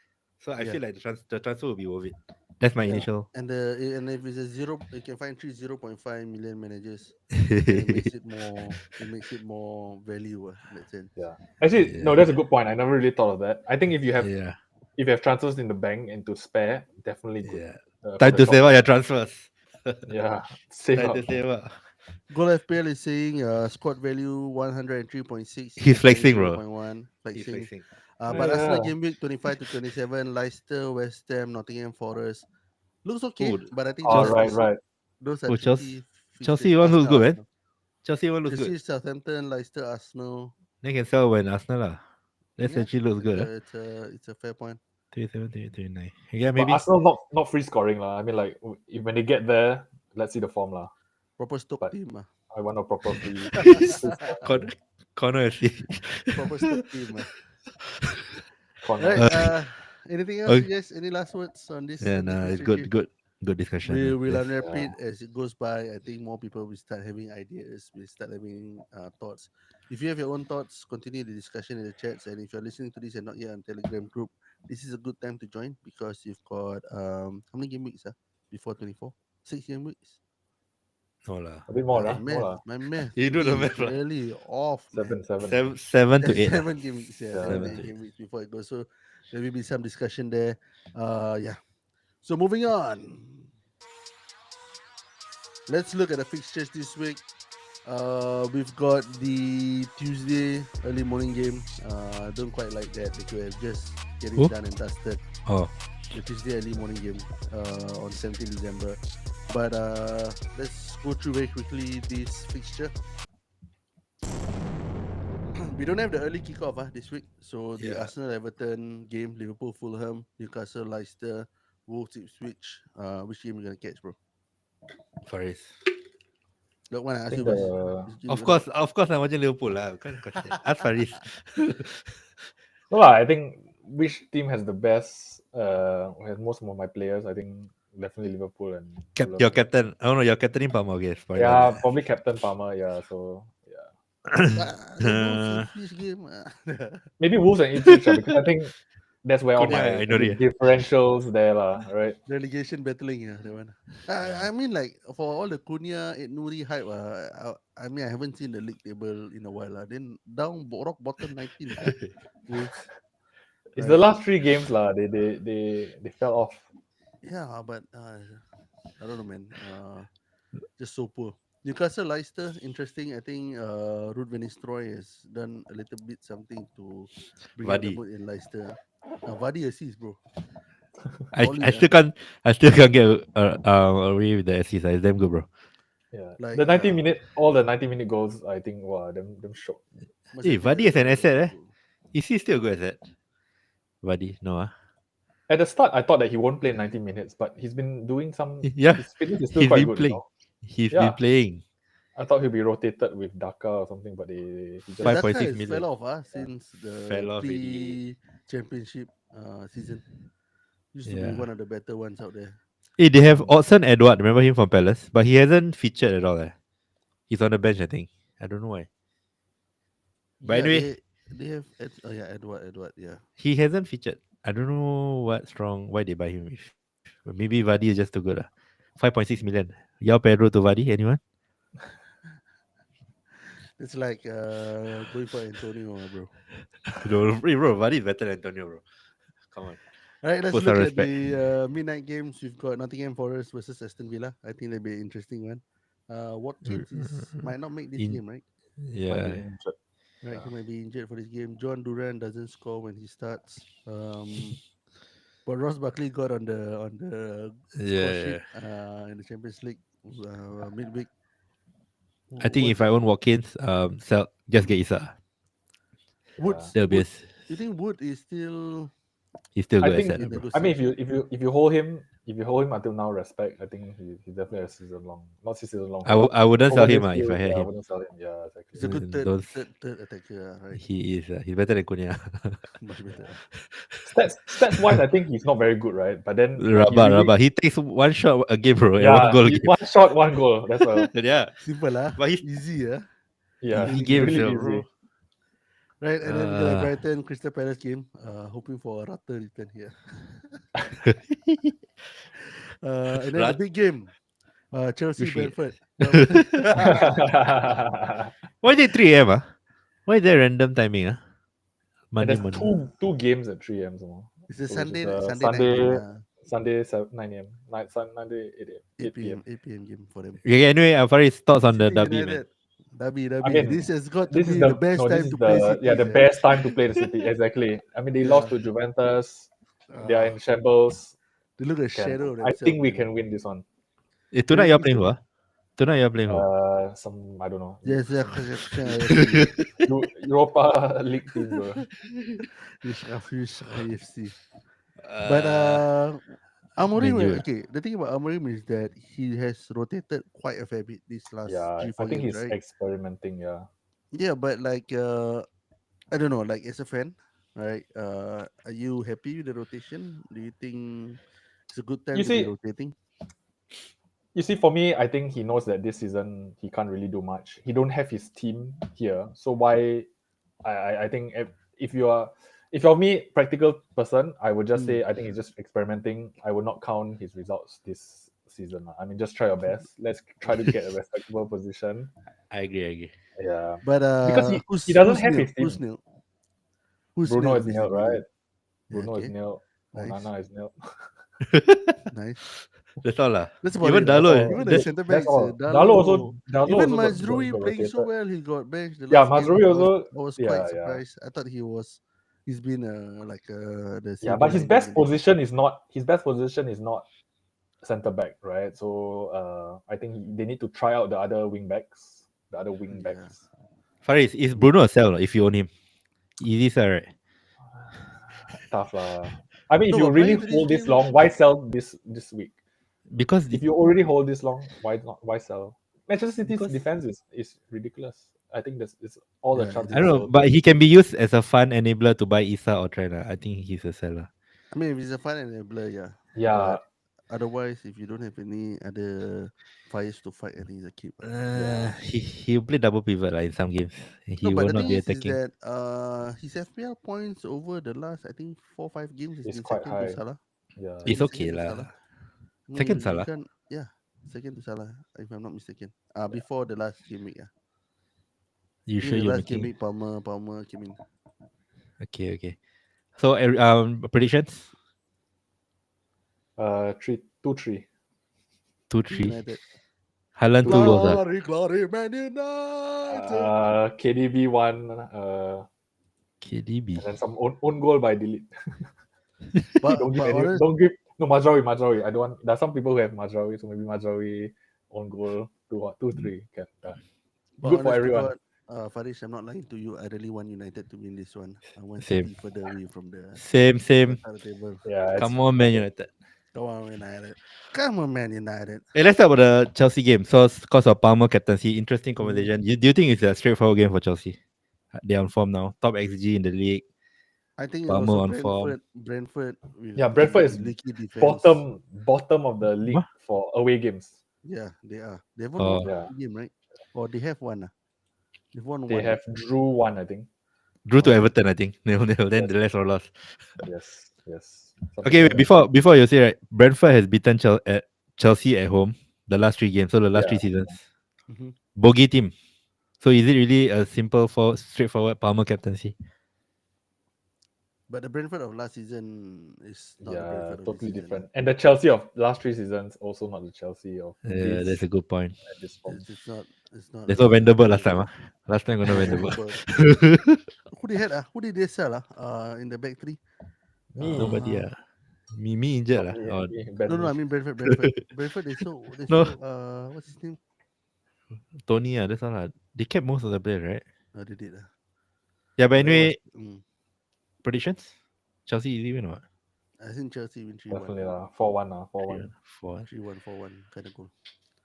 S2: So I
S1: yeah.
S2: feel like the transfer will be worth it. That's my
S3: Yeah,
S2: initial.
S1: And if it's a zero, you can find 0.5 million managers. Then it makes it more. It makes it more value in that sense.
S3: yeah. Actually, no,
S2: Yeah.
S3: that's a good point. I never really thought of that. I think
S2: Yeah.
S3: if you have transfers in the bank and to spare, definitely good
S2: Yeah.
S3: for
S2: Time
S3: the
S2: to
S3: short
S2: save up
S3: term.
S2: your transfers.
S3: Yeah, save
S2: Time
S3: up.
S2: to save up.
S1: Goal FPL is saying squad value 103.6. You
S2: He's
S1: can find
S2: flexing, bro.
S1: 0.1
S2: He's
S1: flexing.
S2: flexing.
S1: But Arsenal
S3: Yeah.
S1: game week 25 to 27, Leicester, West Ham, Nottingham Forest looks okay,
S2: Oh,
S1: but I think
S3: All
S2: Chelsea.
S3: right, right.
S1: those are
S2: Oh, Chelsea.
S1: tricky fixtures.
S2: Chelsea one looks
S1: Arsenal,
S2: good, man.
S1: Arsenal,
S2: Chelsea one looks good.
S1: Chelsea, Southampton, Leicester, Arsenal.
S2: They can sell when Arsenal lah. That
S1: Yeah,
S2: actually looks good.
S1: it's a fair point.
S2: 37, 39. Yeah,
S3: But
S2: maybe.
S3: Arsenal not free scoring lah. I mean, like when they get there, let's see the form lah.
S1: Proper Stoke
S3: But
S1: team.
S3: I want a proper free
S2: Corner, corner FC.
S1: Proper Stoke team.
S3: corner.
S1: Right. Anything else, you
S2: Okay.
S1: guys? Any last words on this
S2: Yeah, nah, it's good,
S1: strategy?
S2: good discussion. Man.
S1: We'll
S2: Yes.
S1: unwrap
S3: Yeah.
S1: it as it goes by. I think more people will start having ideas. We start having thoughts. If you have your own thoughts, continue the discussion in the chats. And if you're listening to this and not yet on Telegram group, this is a good time to join because you've got how many game weeks? Before 24, 6 game weeks.
S2: No lah.
S3: A bit more
S1: My
S3: lah, more
S1: math,
S3: lah.
S1: my math
S2: You do the
S1: is
S2: math lah.
S1: really off, man.
S3: Seven.
S2: 7 to 8 lah.
S1: 7 game weeks, yeah,
S3: Yeah.
S1: 7 to
S2: 7 to 8.
S1: game weeks before it goes. So there will be some discussion there. Yeah. So moving on. Let's look at the fixtures this week. We've got the Tuesday early morning game. Don't quite like that. They could have just get it
S2: Who?
S1: done and dusted.
S2: Oh,
S1: The Tuesday early morning game on 17 December. But let's go through very quickly this fixture. We don't have the early kickoff this week. So the
S2: Yeah.
S1: Arsenal Everton game, Liverpool Fulham, Newcastle Leicester, Wolves Ipswich. Which game you gonna catch, bro?
S2: Faris.
S1: Look, when I
S3: I
S1: ask you
S3: think
S1: first. Which game
S2: Of
S1: you gonna
S2: course, I'm watching Liverpool lah. Bukan question. Ask Faris.
S3: no lah. I think which team has the best? Has most of my players. I think definitely Liverpool and Fulham.
S2: Your captain. Oh no, your captain Palmer. Okay, spoiler
S3: Yeah,
S2: alert.
S3: probably Captain Palmer. Yeah, so yeah,
S1: the Wolves Ipswich game?
S3: maybe Wolves and Ipswich because I think that's where all
S2: Cunha,
S3: my
S2: I know
S3: the
S2: dia.
S3: differentials there lah, right?
S1: Relegation battling, that one. I mean, like for all the Cunha, Nuri hype, I mean, I haven't seen the league table in a while. Then down rock bottom 19. Wolves.
S3: It's
S1: Right.
S3: the last 3 games lah. They fell off.
S1: Yeah, but I don't know, man. Just so poor. Newcastle Leicester, interesting. I think Ruud van Nistelrooy has done a little bit something to bring up the
S2: Vardy.
S1: mood in Leicester. Vardy assist, bro.
S2: I
S1: Solid,
S2: still can't get away with the assist. It's damn good, bro.
S3: Yeah,
S1: Like,
S3: the 90-minute goals. I think wow, them shock.
S1: must
S2: Hey,
S1: have been
S2: Vardy is an asset, eh?
S1: goal.
S2: Is he still a good asset? Vardy, no ah.
S3: At the start, I thought that he won't play 90 minutes, but he's been doing some.
S2: Yeah,
S3: His fitness is still
S2: he's
S3: quite
S2: been
S3: good.
S2: playing. He's been
S3: Yeah.
S2: playing.
S3: I thought he'd be rotated with Dhaka or something, but he just
S1: But Dhaka
S2: 5.6
S1: has
S2: million.
S1: fell off since the
S2: Fell off already.
S1: pre-championship season. Used to be
S2: Yeah.
S1: one of the better ones out there.
S2: Hey, they have Odson Edward. Remember him from Palace? But he hasn't featured at all. He's on the bench, I think. I don't know why. But
S1: Yeah,
S2: anyway,
S1: they have Edward, yeah.
S2: he hasn't featured. I don't know what's wrong. Why they buy him? Maybe Vardy is just too good. 5.6 million. Yao Pedro to Vardy. Anyone?
S1: It's like going for Antonio, bro.
S2: No, bro. Vardy is better than Antonio, bro. Come on.
S1: All right, let's
S2: Put some
S1: look at
S2: respect.
S1: the midnight games. We've got Nottingham Forest versus Aston Villa. I think that'll be an interesting one. Watkins might not make this game, right?
S3: might be
S2: Yeah.
S3: injured.
S1: Right, he might be injured for this game. John Duran doesn't score when he starts. But Ross Buckley got on the score sheet in the Champions League midweek.
S2: I think if I own Watkins, just get Issa.
S1: Woods,
S2: That'll be
S1: you think Wood is still
S2: he's still
S3: I
S2: good
S3: think.
S2: asset, bro.
S3: I mean, if you hold him, until now, respect. I think he's definitely a season long, not season long.
S2: I wouldn't sell
S3: Over
S2: him
S3: this
S2: if I
S3: year,
S2: had
S3: I
S2: him.
S3: wouldn't sell him. Yeah,
S1: he's a
S3: exactly.
S1: good
S2: Those-
S1: third attacker, right?
S2: He is. He's better than Cunha.
S1: Much better.
S3: Stats wise, I think he's not very good, right? But then
S2: Rabak. He takes one shot a game, bro.
S3: yeah,
S2: One goal a
S3: he-
S2: game.
S3: one shot, one goal. That's a
S2: Yeah.
S1: Simple,
S2: But he's
S1: easy,
S3: yeah,
S2: easy
S3: it's
S2: game,
S3: really
S2: sir,
S3: easy.
S2: bro.
S1: Right, and then we got a Brighton Crystal Palace game. Hoping for a Rutter return here. And then the big game. Chelsea
S2: Which game?
S1: Brentford.
S2: Why is it 3 a.m.? Why is there random timing?
S3: And
S2: Monday
S3: there's
S2: morning.
S3: two games at 3 a.m. Some
S1: It's a
S3: So
S1: Sunday
S3: which is,
S1: Sunday night game.
S3: Sunday 9 a.m. Sunday 8 p.m.
S1: 8 p.m. game for them.
S2: Okay, anyway, Faris, thoughts on the
S1: City
S2: derby,
S1: United.
S2: man.
S1: Derby.
S3: I mean,
S1: This has got to
S3: This
S1: be
S3: is
S1: the best
S3: no,
S1: time
S3: this
S1: to
S3: is
S1: play
S3: the
S1: City.
S3: the best time to play the City. Exactly. I mean, they lost to Juventus. They are in shambles.
S1: They look like
S3: Can-
S1: shadow of
S3: I
S1: themselves.
S3: think we
S1: man.
S3: can win this one.
S2: Tonight you're playing
S1: so.
S2: who? Tonight you're playing who?
S3: I don't know.
S1: Yes,
S3: Europa League team, bro.
S1: AFC. But Amorim,
S2: Man U.
S1: okay. The thing about Amorim is that he has rotated quite a fair bit these last
S3: Yeah,
S1: 3-4
S3: I think
S1: games,
S3: he's
S1: right?
S3: experimenting. Yeah.
S1: Yeah, but like I don't know, like as a fan, right? Are you happy with the rotation? Do you think it's a good time
S3: You
S1: to be
S3: see-
S1: rotating?
S3: You see, for me, I think he knows that this season he can't really do much. He don't have his team here, so why? I think if you're me, practical person, I would just say I think he's just experimenting. I would not count his results this season. I mean, just try your best. Let's try to get a respectable position.
S2: I agree.
S3: Yeah,
S1: But
S3: because he doesn't have his
S1: who's
S3: team.
S1: nil? Who's
S3: Bruno
S1: nil,
S3: is nil,
S1: basically?
S3: right?
S1: Yeah,
S3: Bruno
S1: okay.
S3: is nil.
S1: Nice.
S3: Onana is nil.
S1: Nice.
S2: That's all lah.
S1: That's about
S2: Even
S1: it.
S2: Dalo,
S1: Even the
S2: that's-
S1: centre
S3: That's
S1: backs.
S3: all. Dalo
S1: Even
S3: also
S1: Mazrui
S3: got
S1: playing so
S3: rotated.
S1: well, he got benched. The
S3: Yeah,
S1: last game.
S3: Mazrui also.
S1: I was
S3: Yeah,
S1: quite
S3: yeah.
S1: surprised. I thought he's been the
S3: Yeah,
S1: silver
S3: but his
S1: lining
S3: best
S1: in this.
S3: position is not centre back, right? So I think they need to try out the other wing backs.
S2: Faris, is Bruno a sell if you own him? Easy sell, right?
S3: Tough lah. I mean, if
S1: No,
S3: you
S1: but
S3: really
S1: prior to this
S3: hold this
S1: game-
S3: long, why sell this week?
S2: Because
S3: If you already hold this long, why not? Why sell? Manchester City's
S2: Because-
S3: defense is ridiculous. I think that's it's all the
S1: Yeah,
S3: chances.
S2: I don't know, but he can be used as a fun enabler to buy Issa or Trent. I think he's a seller.
S1: I mean, if it's a fun enabler, yeah.
S3: Yeah,
S1: But otherwise, if you don't have any other fires to fight, I think it's a keep.
S2: He'll play double pivot in some games. He
S1: No, but
S2: will
S1: the
S2: not
S1: thing
S2: be
S1: is
S2: attacking.
S1: that his FPL points over the last, I think, 4-5 games has
S3: It's
S1: been
S3: quite
S1: second
S3: high.
S1: to Salah.
S3: yeah.
S2: It's
S1: Second
S2: okay
S1: to
S2: lah.
S1: Salah.
S2: Second
S1: You
S2: Salah?
S1: can't- Yeah, second to Salah, if I'm not mistaken. Before the last game week, yeah.
S2: You
S1: I think
S2: sure
S1: the
S2: you're
S1: last game
S2: making?
S1: week, Palmer came in.
S2: Okay. So predictions
S3: 2-3.
S2: 2-3.
S1: United.
S2: Haaland 2 goals.
S1: Glory, Man United.
S3: KDB 1.
S2: KDB.
S3: And then some own goal by delete.
S1: But,
S3: Don't give
S1: but
S3: any.
S1: honest,
S3: Don't give. No, Mazraoui. I don't want. There's some people who have Mazraoui, so maybe Mazraoui own goal 2-3. Can
S1: but
S3: good for
S1: honest to
S3: everyone.
S1: God, Farish, I'm not lying to you. I really want United to win this one. I want
S2: Same.
S1: City further away from the
S2: Same.
S1: table.
S3: Yeah,
S2: Come on, Man United.
S1: Come on, United. Come on, Man United.
S2: Hey, let's talk about the Chelsea game. So, because of Palmer captaincy, interesting
S1: Mm-hmm.
S2: conversation. Do you think it's a straightforward game for Chelsea? They're on form now. Top XG in the league.
S1: I think it
S2: Palmer
S1: also
S2: on form.
S1: Brentford with
S3: Yeah,
S1: the
S3: Brentford is
S1: leaky defense.
S3: bottom of the league
S2: What?
S3: for away games.
S1: Yeah, they are. They haven't won
S3: Yeah,
S1: a game, right? Or they have one. They've won
S3: they
S1: one.
S3: have drew one, I think.
S2: Drew to
S1: Okay.
S2: Everton, I think. Nil nil. Then
S3: Yes.
S2: the rest are lost.
S3: Yes. Something
S2: Okay,
S3: like
S2: wait,
S3: that.
S2: before you say right, Brentford has beaten Chelsea at home the last 3 games. So the last
S3: Yeah.
S2: 3 seasons,
S1: Mm-hmm.
S2: bogey team. So is it really a simple straightforward Palmer captaincy?
S1: But the Brentford of last season is not the
S3: Yeah,
S1: Brentford of this
S3: totally
S1: season.
S3: different. And the Chelsea of last 3 seasons also not the Chelsea of
S2: Yeah, that's
S3: this
S2: a good point.
S3: at this form.
S1: It's not. It's not.
S2: There's no
S1: The
S2: Vanderbilt last
S1: Brentford.
S2: time. Last time got no
S1: No
S2: Vanderbilt.
S1: Vanderbilt. Who they had? Who did they sell? In the back three.
S3: Me,
S2: Nobody.
S1: Uh,
S2: Me injured.
S3: not me,
S2: Or,
S3: me,
S1: no. I
S3: Bentley.
S1: mean Brentford. Brentford. They sold. They
S2: no,
S1: sold. What's his name?
S2: Tony. That's all. They kept most of the players, right?
S1: They did.
S2: Yeah, but
S1: But that was.
S2: anyway, predictions? Chelsea easy win or what?
S1: I think Chelsea win 3-1.
S3: Definitely lah. 4-1 lah. 4-1.
S2: 4.
S1: 3-1, 4-1 kind of goal.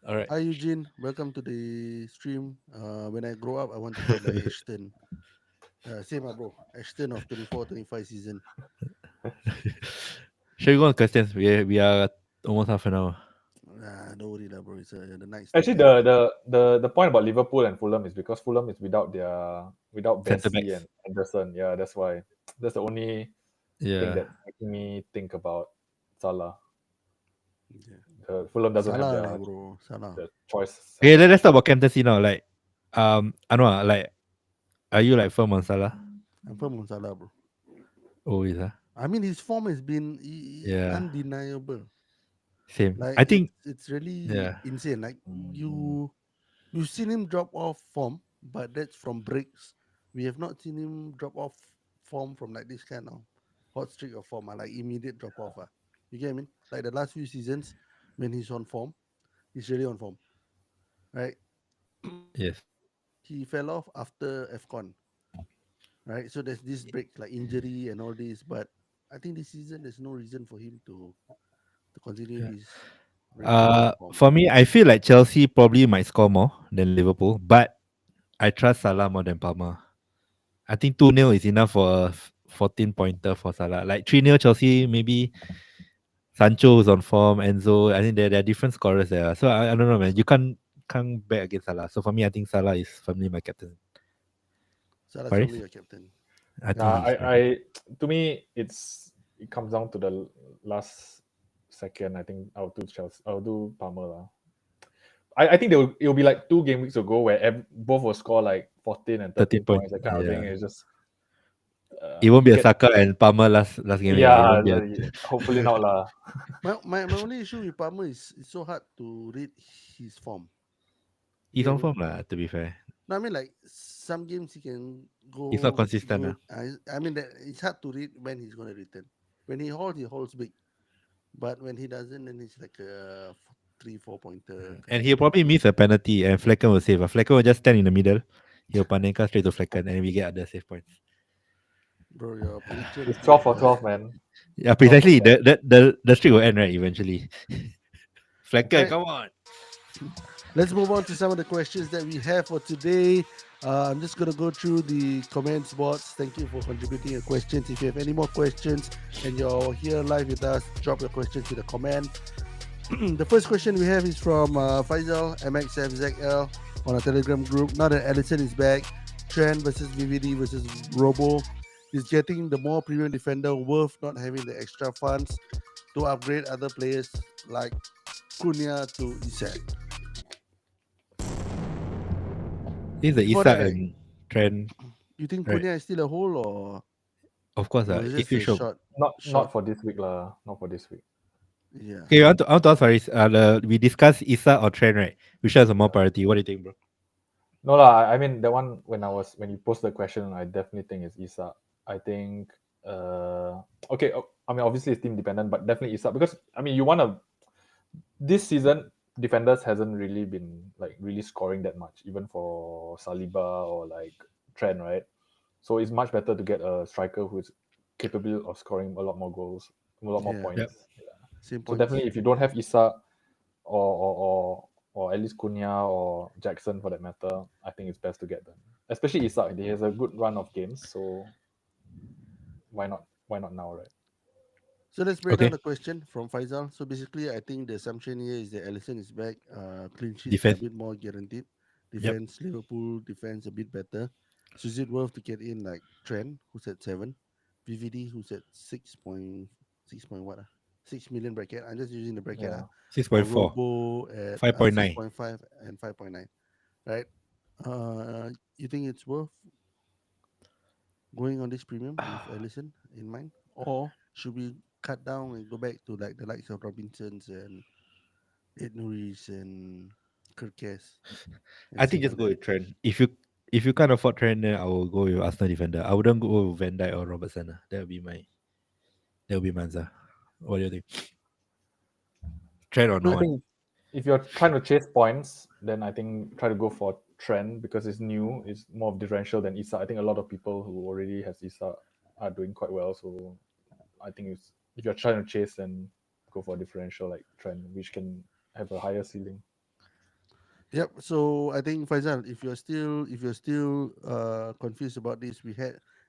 S2: All right.
S1: Hi Eugene, welcome to the stream. When I grow up, I want to be like Ashton. Same bro. Ashton of 24-25 season.
S2: Shall we go on questions? We are almost half an hour.
S1: Don't worry lah, bro. It's the night.
S3: Actually, the point about Liverpool and Fulham is because Fulham is without
S2: Centre
S3: Bessie
S2: backs.
S3: and Anderson. Yeah, that's why. That's the only thing
S2: Yeah.
S3: that's making me think about Salah.
S1: Yeah.
S3: Fulham doesn't
S1: Salah,
S3: have
S1: lah, bro. Salah.
S3: the choice.
S2: Okay, let's talk about captaincy now. Like, Anwar, like, are you like firm on Salah?
S1: I'm firm on Salah, bro.
S2: Oh, is that?
S1: I mean, his form has been
S2: Yeah.
S1: undeniable.
S2: Same.
S1: Like
S2: I think.
S1: it's really
S2: Yeah.
S1: insane. Like you've seen him drop off form, but that's from breaks. We have not seen him drop off form from like this kind of hot streak of form, like immediate drop off. You get what I mean? Like the last few seasons, when he's on form, he's really on form, right?
S2: Yes.
S1: He fell off after AFCON, right? So there's this break, like injury and all this. But I think this season there's no reason for him to continue
S2: Yeah.
S1: this very good form.
S2: For me, I feel like Chelsea probably might score more than Liverpool, but I trust Salah more than Palmer. I think 2-0 is enough for a 14-pointer for Salah. Like 3-0 Chelsea, maybe Sancho is on form, Enzo. I think there are different scorers there. So I don't know, man. You can't bet against Salah. So for me, I think Salah is firmly my captain.
S1: Salah's
S2: Faris?
S1: probably your captain.
S2: I think he's
S3: I to me it comes down to the last second. I think I'll do Chelsea. I'll do Palmer lah. I think it'll be like 2 game weeks ago where both will score like 14 and 13
S2: 13 points.
S3: points. That kind of thing.
S2: Yeah.
S3: It's just
S2: It won't be a
S3: get-
S2: Saka and Palmer last game. It
S3: yeah,
S2: won't be a-
S3: hopefully not lah.
S1: My only issue with Palmer is it's so hard to read his form.
S2: he's
S1: Yeah,
S2: on form lah, to be fair.
S1: No, I mean like some games he can go.
S2: He's not consistent,
S1: good. I mean that it's hard to read when he's going to return. When he holds big, but when he doesn't, then it's like a 3-4 pointer.
S2: And he'll probably miss a penalty and Flecken will save. Flecken will just stand in the middle. He'll panenka straight to Flecken and we get other save points.
S1: Bro, your prediction.
S3: It's 12 for 12, man.
S2: Yeah, precisely. The streak will end right eventually. Flecken,
S1: Okay.
S2: come on.
S1: Let's move on to some of the questions that we have for today. I'm just going to go through the comments box. Thank you for contributing your questions. If you have any more questions and you're here live with us, drop your questions in the comment. The first question we have is from Faisal MXFZL on our Telegram group. Now that Alisson is back, Trent versus VVD versus Robo is getting the more premium defender worth not having the extra funds to upgrade other players like Cunha to Isak.
S2: This is the
S1: Before
S2: Isak
S1: that,
S2: and Trent.
S1: You think
S2: Right.
S1: Cunha is still a hole or
S2: Of course,
S1: it's
S2: if
S1: just
S2: you
S1: a
S2: show.
S1: shot?
S3: Not
S1: Shot.
S3: for this week lah. Not for this week.
S1: Yeah.
S2: Okay, I want to ask Faris. We discussed Isak or Trent, right? Which has a more priority? What do you think, bro?
S3: No lah. I mean the one when you posted the question, I definitely think it's Isak. I think okay. I mean obviously it's team dependent, but definitely Isak because I mean you want to. This season defenders hasn't really been like really scoring that much, even for Saliba or like Trent, right? So it's much better to get a striker who's capable of scoring a lot more goals, a lot more
S1: Yeah.
S3: points.
S2: Yep.
S3: Yeah.
S1: Same
S3: So
S1: points.
S3: definitely, if you don't have Isak or at least Cunha or Jackson for that matter, I think it's best to get them. Especially Isak, he has a good run of games, so why not? Why not now, right?
S1: So let's break down
S2: Okay.
S1: the question from Faisal. So basically, I think the assumption here is that Alisson is back. Clean sheets are a
S2: Defense.
S1: bit more guaranteed.
S2: Yep.
S1: Defense, Liverpool defense a bit better. So is it worth to get in like Trent, who's at 7, VVD, who's at 6 point what? 6 million bracket. I'm just using the bracket.
S3: Yeah.
S1: Or
S2: 6.4.
S1: Robo at
S2: 5.9.
S1: 6.5 and 5.9. Right? You think it's worth going on this premium with Alisson in mind, or should we cut down and go back to like the likes of Robinsons and Ed Nuris and Kirkes and
S2: I think
S1: sit
S2: just
S1: on
S2: go
S1: them?
S2: with Trent. If you can't afford Trent, then I will go with Arsenal defender. I wouldn't go with Van Dijk or Robertson. That would be my answer. What do you think? Trent or no
S3: I
S2: one?
S3: think if you're trying to chase points, then I think try to go for Trend because it's new. It's more of differential than Isak. I think a lot of people who already has Isak are doing quite well. So I think if you're trying to chase, then go for a differential like Trend, which can have a higher ceiling.
S1: Yep. So I think Faisal, if you're still confused about this,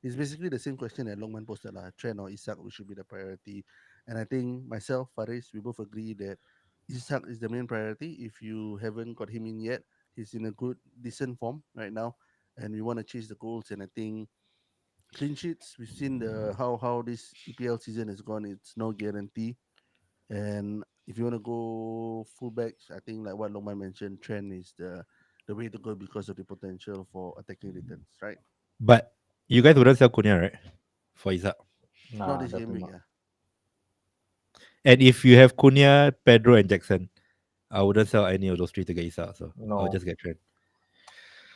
S1: it's basically the same question that Longman posted lah. Trent or Isak, which should be the priority. And I think myself, Faris, we both agree that Isak is the main priority. If you haven't got him in yet, he's in a good, decent form right now, and we want to chase the goals. And I think clean sheets. We've seen the how this EPL season has gone. It's no guarantee. And if you want to go fullbacks, I think like what Longman mentioned, Trent is the way to go because of the potential for attacking returns, right?
S2: But you guys wouldn't sell Cunha, right? For Isak.
S1: Not
S3: Nah,
S1: this game
S3: definitely
S1: week,
S3: not.
S1: yeah.
S2: And if you have Cunha, Pedro, and Jackson, I wouldn't sell any of those three to get Isak. So I'll
S3: No,
S2: just get Trent.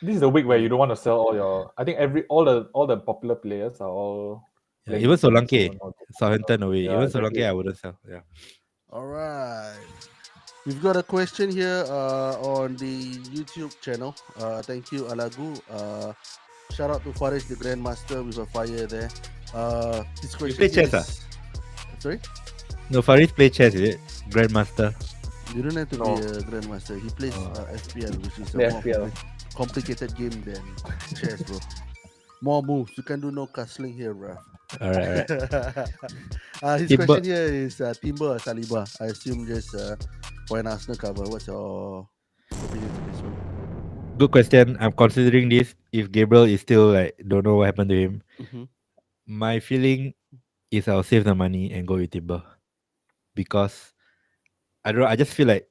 S3: this is the week where you
S1: Mm.
S3: don't want to sell all your. I think all the popular players are all
S2: Yeah,
S3: playing
S2: even
S3: defense. So
S2: Solanke, Southampton away.
S3: yeah,
S2: Even Solanke,
S3: exactly.
S2: I wouldn't sell. Yeah.
S1: All right. We've got a question here on the YouTube channel. Thank you, Alagu. Shout out to Faris, the Grandmaster, with a fire there. His
S2: You
S1: question
S2: play
S1: here
S2: chess,
S1: is... Sorry?
S2: No, Faris play chess, is it? Grandmaster.
S1: You don't have to
S3: No.
S1: be a Grandmaster. He plays FPL, which is a
S3: The
S1: more
S3: FPL.
S1: complicated game than chess, bro. More moves. You can do no castling here, bro.
S2: All right.
S1: His
S2: Timber.
S1: question here is Timber or Saliba. I assume just for an Arsenal cover. What's your opinion on this one?
S2: Good question. I'm considering this. If Gabriel is still like don't know what happened to him,
S1: Mm-hmm.
S2: my feeling is I'll save the money and go with Timber because I don't know. I just feel like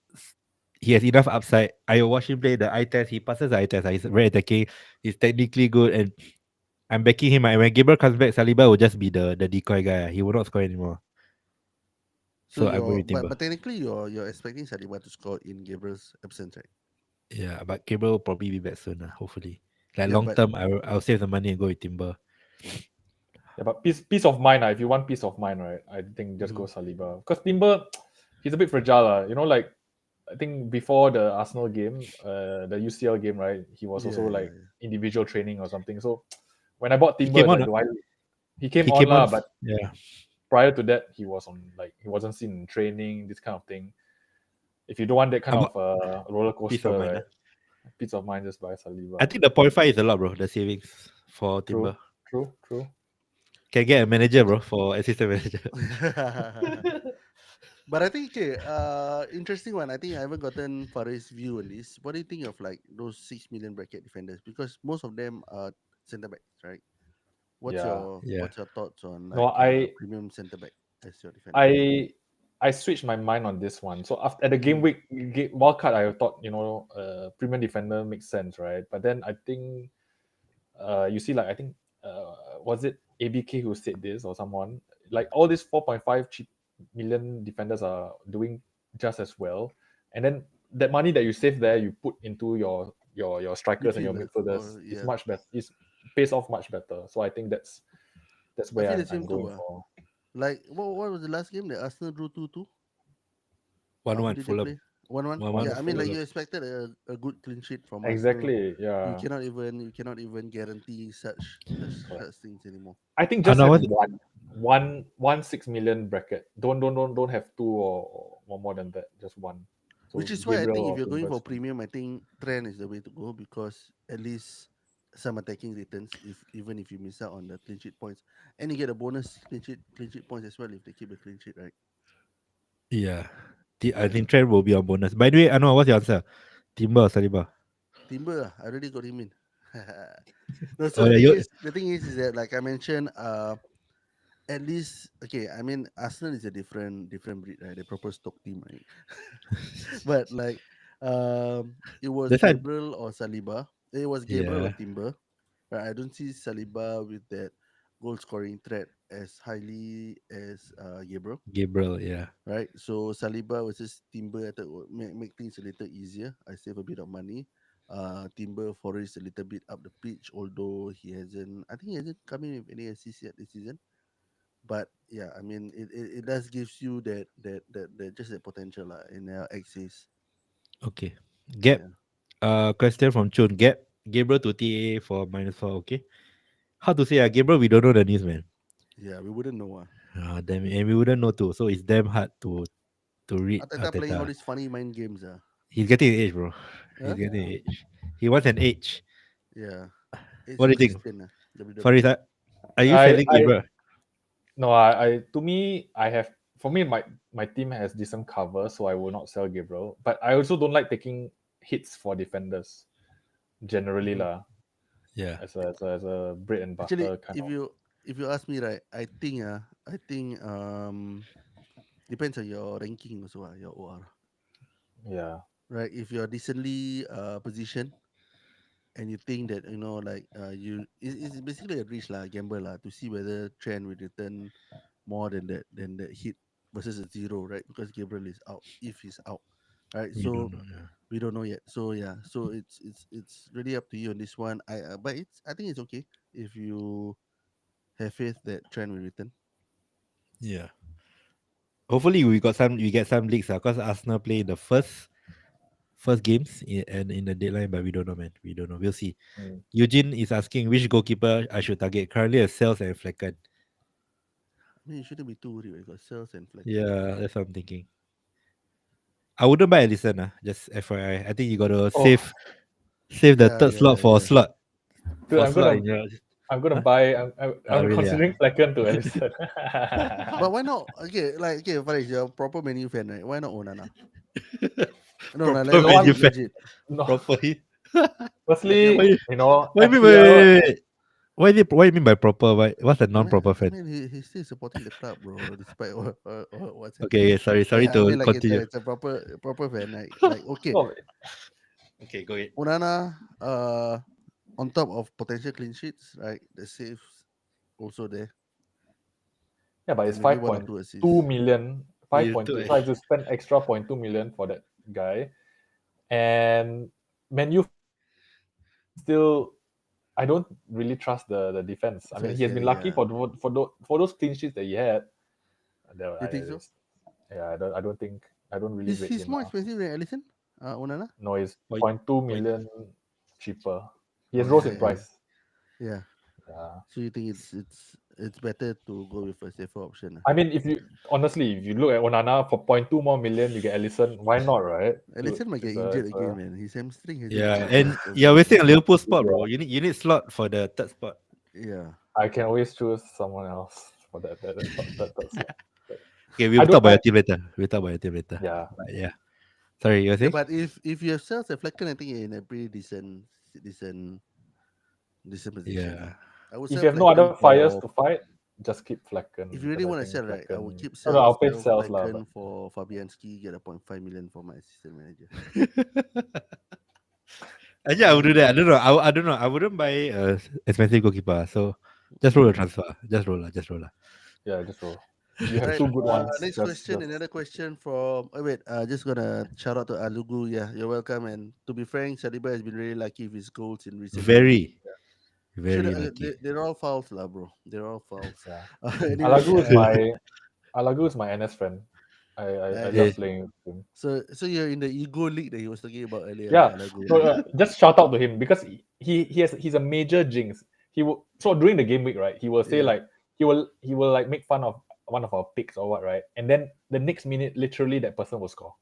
S2: he has enough upside. I watch him play the eye test. He passes the eye test. He's very attacking. He's technically good, and I'm backing him. And when Gabriel comes back, Saliba will just be the decoy guy. He will not score anymore.
S1: So
S2: So I'm going
S1: you're
S2: with Timber.
S1: but technically you're expecting Saliba to score in Gabriel's absence, right?
S2: Yeah, but Gabriel will probably be back soon. Hopefully, like
S1: Yeah,
S2: long
S1: but
S2: term, I'll save the money and go with Timber.
S3: Yeah, but peace of mind. If you want peace of mind, right, I think just go Saliba because Timber, he's a bit fragile. Like I think before the Arsenal game, the UCL game, right, he was also
S1: yeah.
S3: like individual training or something. So when I bought
S2: He
S3: Timber,
S2: came
S3: it's
S2: on.
S3: like, he came
S2: He
S3: on
S2: came on.
S3: lah, but
S2: Yeah.
S3: prior to that, he wasn't seen in training, this kind of thing. If you don't want that kind
S2: How
S3: of roller
S2: Peace
S3: coaster,
S2: of mind.
S3: right, peace of mind, just buy Saliba.
S2: I think the 0.5 is a lot, bro. The savings for Timber.
S3: True.
S2: Can get a manager, bro, for assistant manager.
S1: But I think okay, interesting one. I think I haven't gotten Faris' view on this. What do you think of like those 6 million bracket defenders? Because most of them are centre backs, right? What's
S3: Yeah.
S1: your
S2: Yeah.
S1: what's your thoughts on
S3: No,
S1: like premium centre back as your defender?
S3: I switched my mind on this one. So after at the game week wildcard, I thought premium defender makes sense, right? But then I think you see, like I think was it ABK who said this or someone, like all these 4.5 million defenders are doing just as well, and then that money that you save there, you put into your strikers and your
S1: Midfielder
S3: midfielders
S1: or
S3: is
S1: yeah.
S3: much better. It pays off much better. So I think that's
S1: I
S3: where
S1: feel the
S3: I'm
S1: same too.
S3: going for.
S1: Like what was the last game that Arsenal drew 2-2? Who
S2: 1-1
S1: did they
S2: Fulham.
S1: play? 1-1.
S2: 1-1
S1: Yeah, I mean like
S2: Fulham.
S1: you expected a good clean sheet from Arsenal.
S3: Exactly.
S1: You
S3: Yeah.
S1: cannot even guarantee such things anymore.
S3: I think
S2: Oh,
S3: just
S2: no,
S3: have
S2: what?
S3: one. one 6 million bracket. Don't have two or more than that. Just one. So
S1: Which is why I
S3: Gabriel
S1: think if
S3: or
S1: you're going
S3: Timber
S1: for
S3: is fine.
S1: premium, I think trend is the way to go because at least some attacking returns, if even if you miss out on the clean sheet points, and you get a bonus clean sheet points as well if they keep the clean sheet, right?
S2: Yeah. I
S1: Yeah.
S2: think Trent will be on bonus. By the way, Anwar, what's your answer? Timber or Saliba?
S1: Timber, I already got him in. No, so
S2: Oh yeah,
S1: the thing is that like I mentioned, at least okay. I mean, Arsenal is a different breed, right? The proper stock team, right? But like, it was
S2: that's why.
S1: Gabriel or Saliba. It was Gabriel or
S2: Yeah,
S1: Timber. Right? I don't see Saliba with that goal scoring threat as highly as Gabriel.
S2: Gabriel. Yeah.
S1: Right? So Saliba versus Timber, I thought would make things a little easier. I save a bit of money. Timber Forest a little bit up the pitch, although he hasn't. I think he hasn't come in with any assists yet this season. But yeah, I mean, it does gives you that just that potential in axis.
S2: Okay. Gap.
S1: Yeah,
S2: Question from Chun. Gap. Gabriel to TA for -4. Okay. How to say? Gabriel, we don't know the news, man.
S1: yeah, we wouldn't know.
S2: Damn it. And we wouldn't know too. So it's damn hard to read
S1: Ateta playing all
S2: Arteta.
S1: these funny mind games.
S2: He's getting age, bro. He's
S1: Huh?
S2: getting age. He wants an age.
S1: Yeah, it's
S2: What
S1: a
S2: do you think?
S1: Christian.
S2: Faris,
S1: WWE.
S2: are you
S3: I
S2: selling
S3: I
S2: Gabriel?
S3: no I to me I have for me my team has decent cover, so I will not sell Gabriel. But I also don't like taking hits for defenders generally
S1: Mhm.
S3: lah.
S2: Yeah.
S3: As a bread and
S1: Actually,
S3: butter kind of.
S1: if you ask me, right, I think depends on your ranking also, your OR.
S3: Yeah.
S1: Right, if you're decently positioned and you think that like it's basically a reach lah gamble lah to see whether trend will return more than the hit versus a zero, right? Because Gabriel is out if he's out, right?
S2: We don't
S1: So
S2: know. Yeah.
S1: we don't know yet. So yeah, so it's really up to you on this one. But I think it's okay if you have faith that trend will return.
S2: Yeah. Hopefully we get some leaks because Arsenal play the first games and in the deadline, but we don't know, man. We don't know. We'll see.
S3: Mm.
S2: Eugene is asking which goalkeeper I should target. Currently, a Sales and Flecken.
S1: I mean, you shouldn't be too worried. You got sales and flecken.
S2: Yeah, that's what I'm thinking. I wouldn't buy Alisson. Just FYI. I think you gotta
S3: Oh,
S2: save the
S1: Yeah,
S2: third
S1: yeah,
S2: slot
S1: yeah,
S2: for
S1: yeah.
S2: slot
S3: dude,
S2: for slot in your.
S3: I'm gonna
S2: Huh?
S3: buy. I'm
S2: Really?
S3: considering Flecken to Ellison.
S1: But why not? Okay, like okay, Faris, you're a proper menu fan, right? Why not Onana? No, no,
S2: Proper
S3: You know what?
S2: menu
S1: legit,
S2: fan.
S1: legit.
S3: No,
S2: Proper.
S3: firstly,
S2: Why you, what do you mean?
S3: FPL.
S2: What do you mean by proper? What's a non-proper
S1: I
S2: fan?
S1: mean, he's still supporting the club, bro, despite what's
S2: Okay,
S1: happening.
S2: sorry
S1: Yeah, I
S2: to
S1: mean, like
S2: continue.
S1: it's a proper fan. Like okay,
S3: No,
S2: Okay, go ahead.
S1: Onana, on top of potential clean sheets, right? The saves also there,
S3: yeah, but it's
S1: and maybe
S3: five
S1: one or
S3: point
S1: two
S3: two
S1: assists.
S3: million. Five
S2: You
S3: point
S2: too.
S3: two. So I have to spend extra 0.2 million for that guy. And Menu still, I don't really trust the defense. I
S1: That's
S3: mean,
S1: why I
S3: he has
S1: said
S3: been
S1: it.
S3: lucky
S1: Yeah,
S3: for those clean sheets that he had.
S1: you think so?
S3: Yeah, I don't really rate
S1: He's
S3: him.
S1: more expensive than Alisson. Onana.
S3: No, he's
S2: Point,
S3: 0.2
S2: point.
S3: million cheaper. He has
S1: Oh
S3: rose
S1: yeah,
S3: in
S1: yeah,
S3: price.
S1: yeah.
S3: Yeah.
S1: So you think it's better to go with a safer option?
S3: I mean, if you honestly, if you look at Onana for 0.2 more million, you get Ellison. Why not, right? Dude,
S1: Alisson might get injured again, man. His hamstring hasn't
S2: Yeah,
S1: recovered
S2: and
S1: as
S2: you're
S1: much
S2: wasting a
S1: as.
S2: Liverpool spot, bro. You need slot for the third spot.
S1: Yeah.
S3: I can always choose someone else for that slot.
S2: Okay,
S3: I
S2: we'll talk
S3: don't.
S2: about your team later. We'll talk about your team later.
S3: Yeah.
S2: But yeah. Sorry, you were
S1: Yeah,
S2: saying?
S1: but if you have sales and Flecken, I think you're in a pretty decent position.
S2: Yeah.
S1: I would
S3: If
S1: sell
S3: you have no other
S1: Flecken
S3: fires
S1: for
S3: to fight, just keep Flecken.
S1: if you really
S3: Because I
S1: want to
S3: think
S1: sell, right? I would
S3: Flecken.
S1: keep
S3: Oh, no, I'll pay
S1: sell
S3: sales lah.
S1: Flecken
S3: But
S1: for Fabianski, get a 0.5 million for my assistant manager.
S2: Actually, I would do that. I don't know. I don't know. I wouldn't buy expensive goalkeeper. So just roll the transfer. Just roll lah. Just roll lah.
S3: yeah, just roll. You have
S1: Right.
S3: two good ones.
S1: Next
S3: Just
S1: question. Another question from. Oh wait. Just gonna shout out to Alugu. Yeah, you're welcome. And to be frank, Saliba has been really lucky with his goals in recent games.
S2: Very,
S1: Should
S2: very lucky.
S1: they're all fouls, lah, bro. They're all fouls.
S3: yeah.
S1: Anyway,
S3: Alagu is my NS friend. I
S1: Nice.
S3: love
S2: Yes.
S3: playing with him.
S1: So you're in the ego league that he was talking about earlier,
S3: Yeah,
S1: lah, Alago.
S3: so just shout out to him because he's a major jinx. He will so during the game week, right? He will say
S1: Yeah.
S3: like, he will like make fun of one of our picks or what, right? And then the next minute, literally that person will score.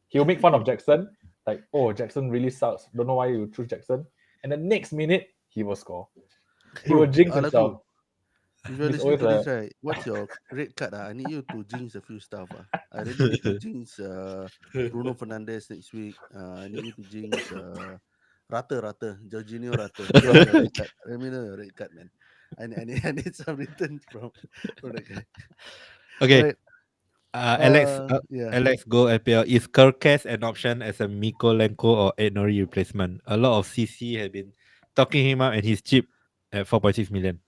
S3: He will make fun of Jackson, like, oh, Jackson really sucks. Don't know why you choose Jackson. And the next minute he will score. He will
S1: Bro,
S3: jinx himself.
S1: Alaku, if you're
S3: He's
S1: listening
S3: always
S1: to this,
S3: like,
S1: right, what's your red card? I need you to jinx a few stuff. I really need to jinx Bruno Fernandes next week. I need you to jinx Rata, Jorginho Rata. Give me your red card. Let me know your red card, man. I need some returns from that guy.
S2: Okay,
S1: Right.
S2: Alex,
S1: Yeah.
S2: Alex Go FPL. Is Kirkes an option as a Mikolenko or Ednori replacement? A lot of CC have been talking him up, and he's cheap at 4.6 million.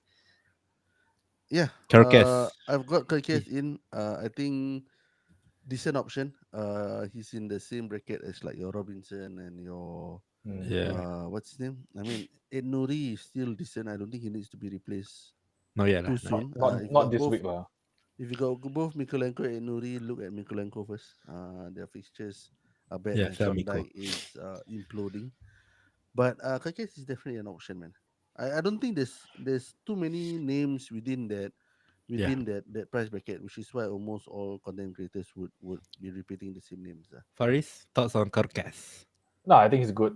S1: Yeah.
S2: Kirkes.
S1: I've got Kirkes in. I think decent option. He's in the same bracket as like your Robinson and your
S2: Yeah,
S1: what's his name? I mean, Ed Nouri is still decent. I don't think he needs to be replaced
S2: not yet
S1: too
S2: lah.
S1: soon. If you
S3: not
S1: got
S3: this
S1: both,
S3: week lah.
S1: if you got both Mikolenko and Nouri, look at Mikolenko first. Their fixtures are bad,
S2: Yeah,
S1: and
S2: sell
S1: Van
S2: Miko.
S1: Dijk is imploding. But Kirkes is definitely an option, man. I don't think there's too many names
S2: Yeah.
S1: within that price bracket, which is why almost all content creators would be repeating the same names.
S2: Faris, thoughts on Kirkes?
S3: No, I think he's good.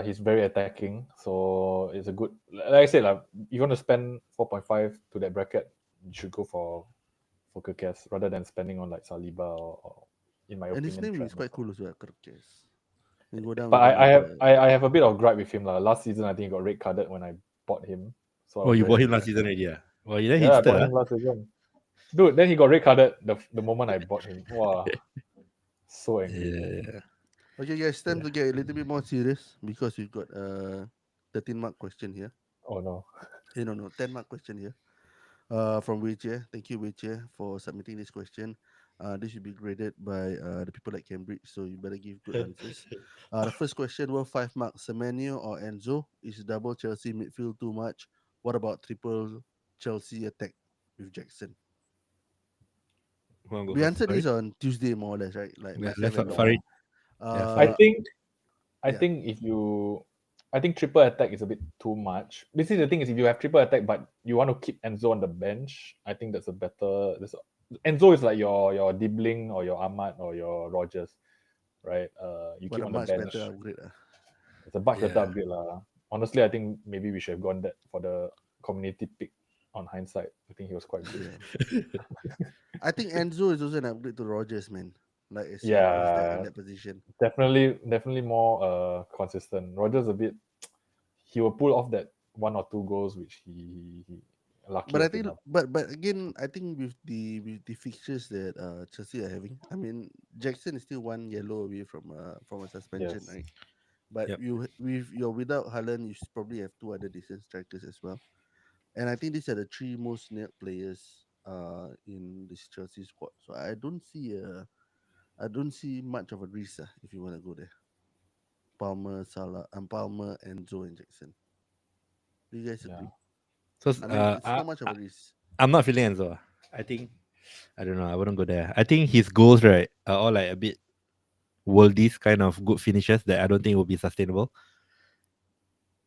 S3: He's very attacking, so it's a good. Like I said, like you want to spend 4.5 to that bracket, you should go for Kirkes rather than spending on like Saliba or in my
S1: And his
S3: opinion,
S1: name is
S3: Trent.
S1: quite cool as well, Kirkes. You go down
S3: But
S1: even
S3: I have
S1: with
S3: I have a bit of gripe with him lah. Last season, I think he got red carded when I bought him. So I
S2: Oh,
S3: was
S2: you
S3: very
S2: bought him
S3: angry.
S2: last season already, ah? Well, you then
S3: Yeah, I
S2: hipster,
S3: bought
S2: ah?
S3: him last season. Dude, then he got red carded the moment I bought him. Wow, so angry.
S2: Yeah.
S1: Okay, guys, time to get a little bit more serious because we've got a 13-mark question here.
S3: Oh no.
S1: No, 10-mark question here. From Wei Jie. Thank you, Wei Jie, for submitting this question. This should be graded by the people at Cambridge, so you better give good answers. The first question worth 5 marks: Semenyo or Enzo? Is double Chelsea midfield too much? What about triple Chelsea attack with Jackson?
S2: Who wanna go
S1: We
S2: first?
S1: answered
S2: Farid?
S1: this on Tuesday, more or less, right? Like
S2: Yeah,
S1: myself and
S2: Farid.
S1: Dom.
S2: Yeah,
S3: I
S2: Farid.
S3: think I
S1: yeah.
S3: think I think triple attack is a bit too much. Basically, the thing is, if you have triple attack but you want to keep Enzo on the bench, I think that's a better. Enzo is like your Dibling or your Ahmad or your Rogers, right? You
S1: But
S3: keep
S1: a
S3: on the
S1: much
S3: bench.
S1: better upgrade.
S3: It's a much better
S2: Yeah.
S3: upgrade lah. Honestly, I think maybe we should have gone that for the community pick. On hindsight, I think he was quite good.
S1: Yeah. I think Enzo is also an upgrade to Rogers, man. Like as in
S3: Yeah,
S1: that position.
S3: definitely more consistent. Rogers a bit, he will pull off that 1 or 2 goals which he lucky.
S1: But I
S3: of
S1: think,
S3: enough.
S1: but again, I think with the fixtures that Chelsea are having, I mean, Jackson is still 1 yellow away from a suspension,
S3: Yes.
S1: right? But
S2: Yep.
S1: you're without Haaland, you probably have 2 other decent strikers as well. And I think these are the 3 most nailed players in this Chelsea squad. So I don't see much of a risk if you want to go there. Palmer, Salah, and Palmer, Enzo, and Jackson. Do you guys
S3: Yeah.
S1: agree?
S2: So,
S1: I mean, it's not much of a risk.
S2: I'm not feeling Enzo. I think, I don't know. I wouldn't go there. I think his goals, right, are all like a bit worldies kind of good finishes that I don't think will be sustainable.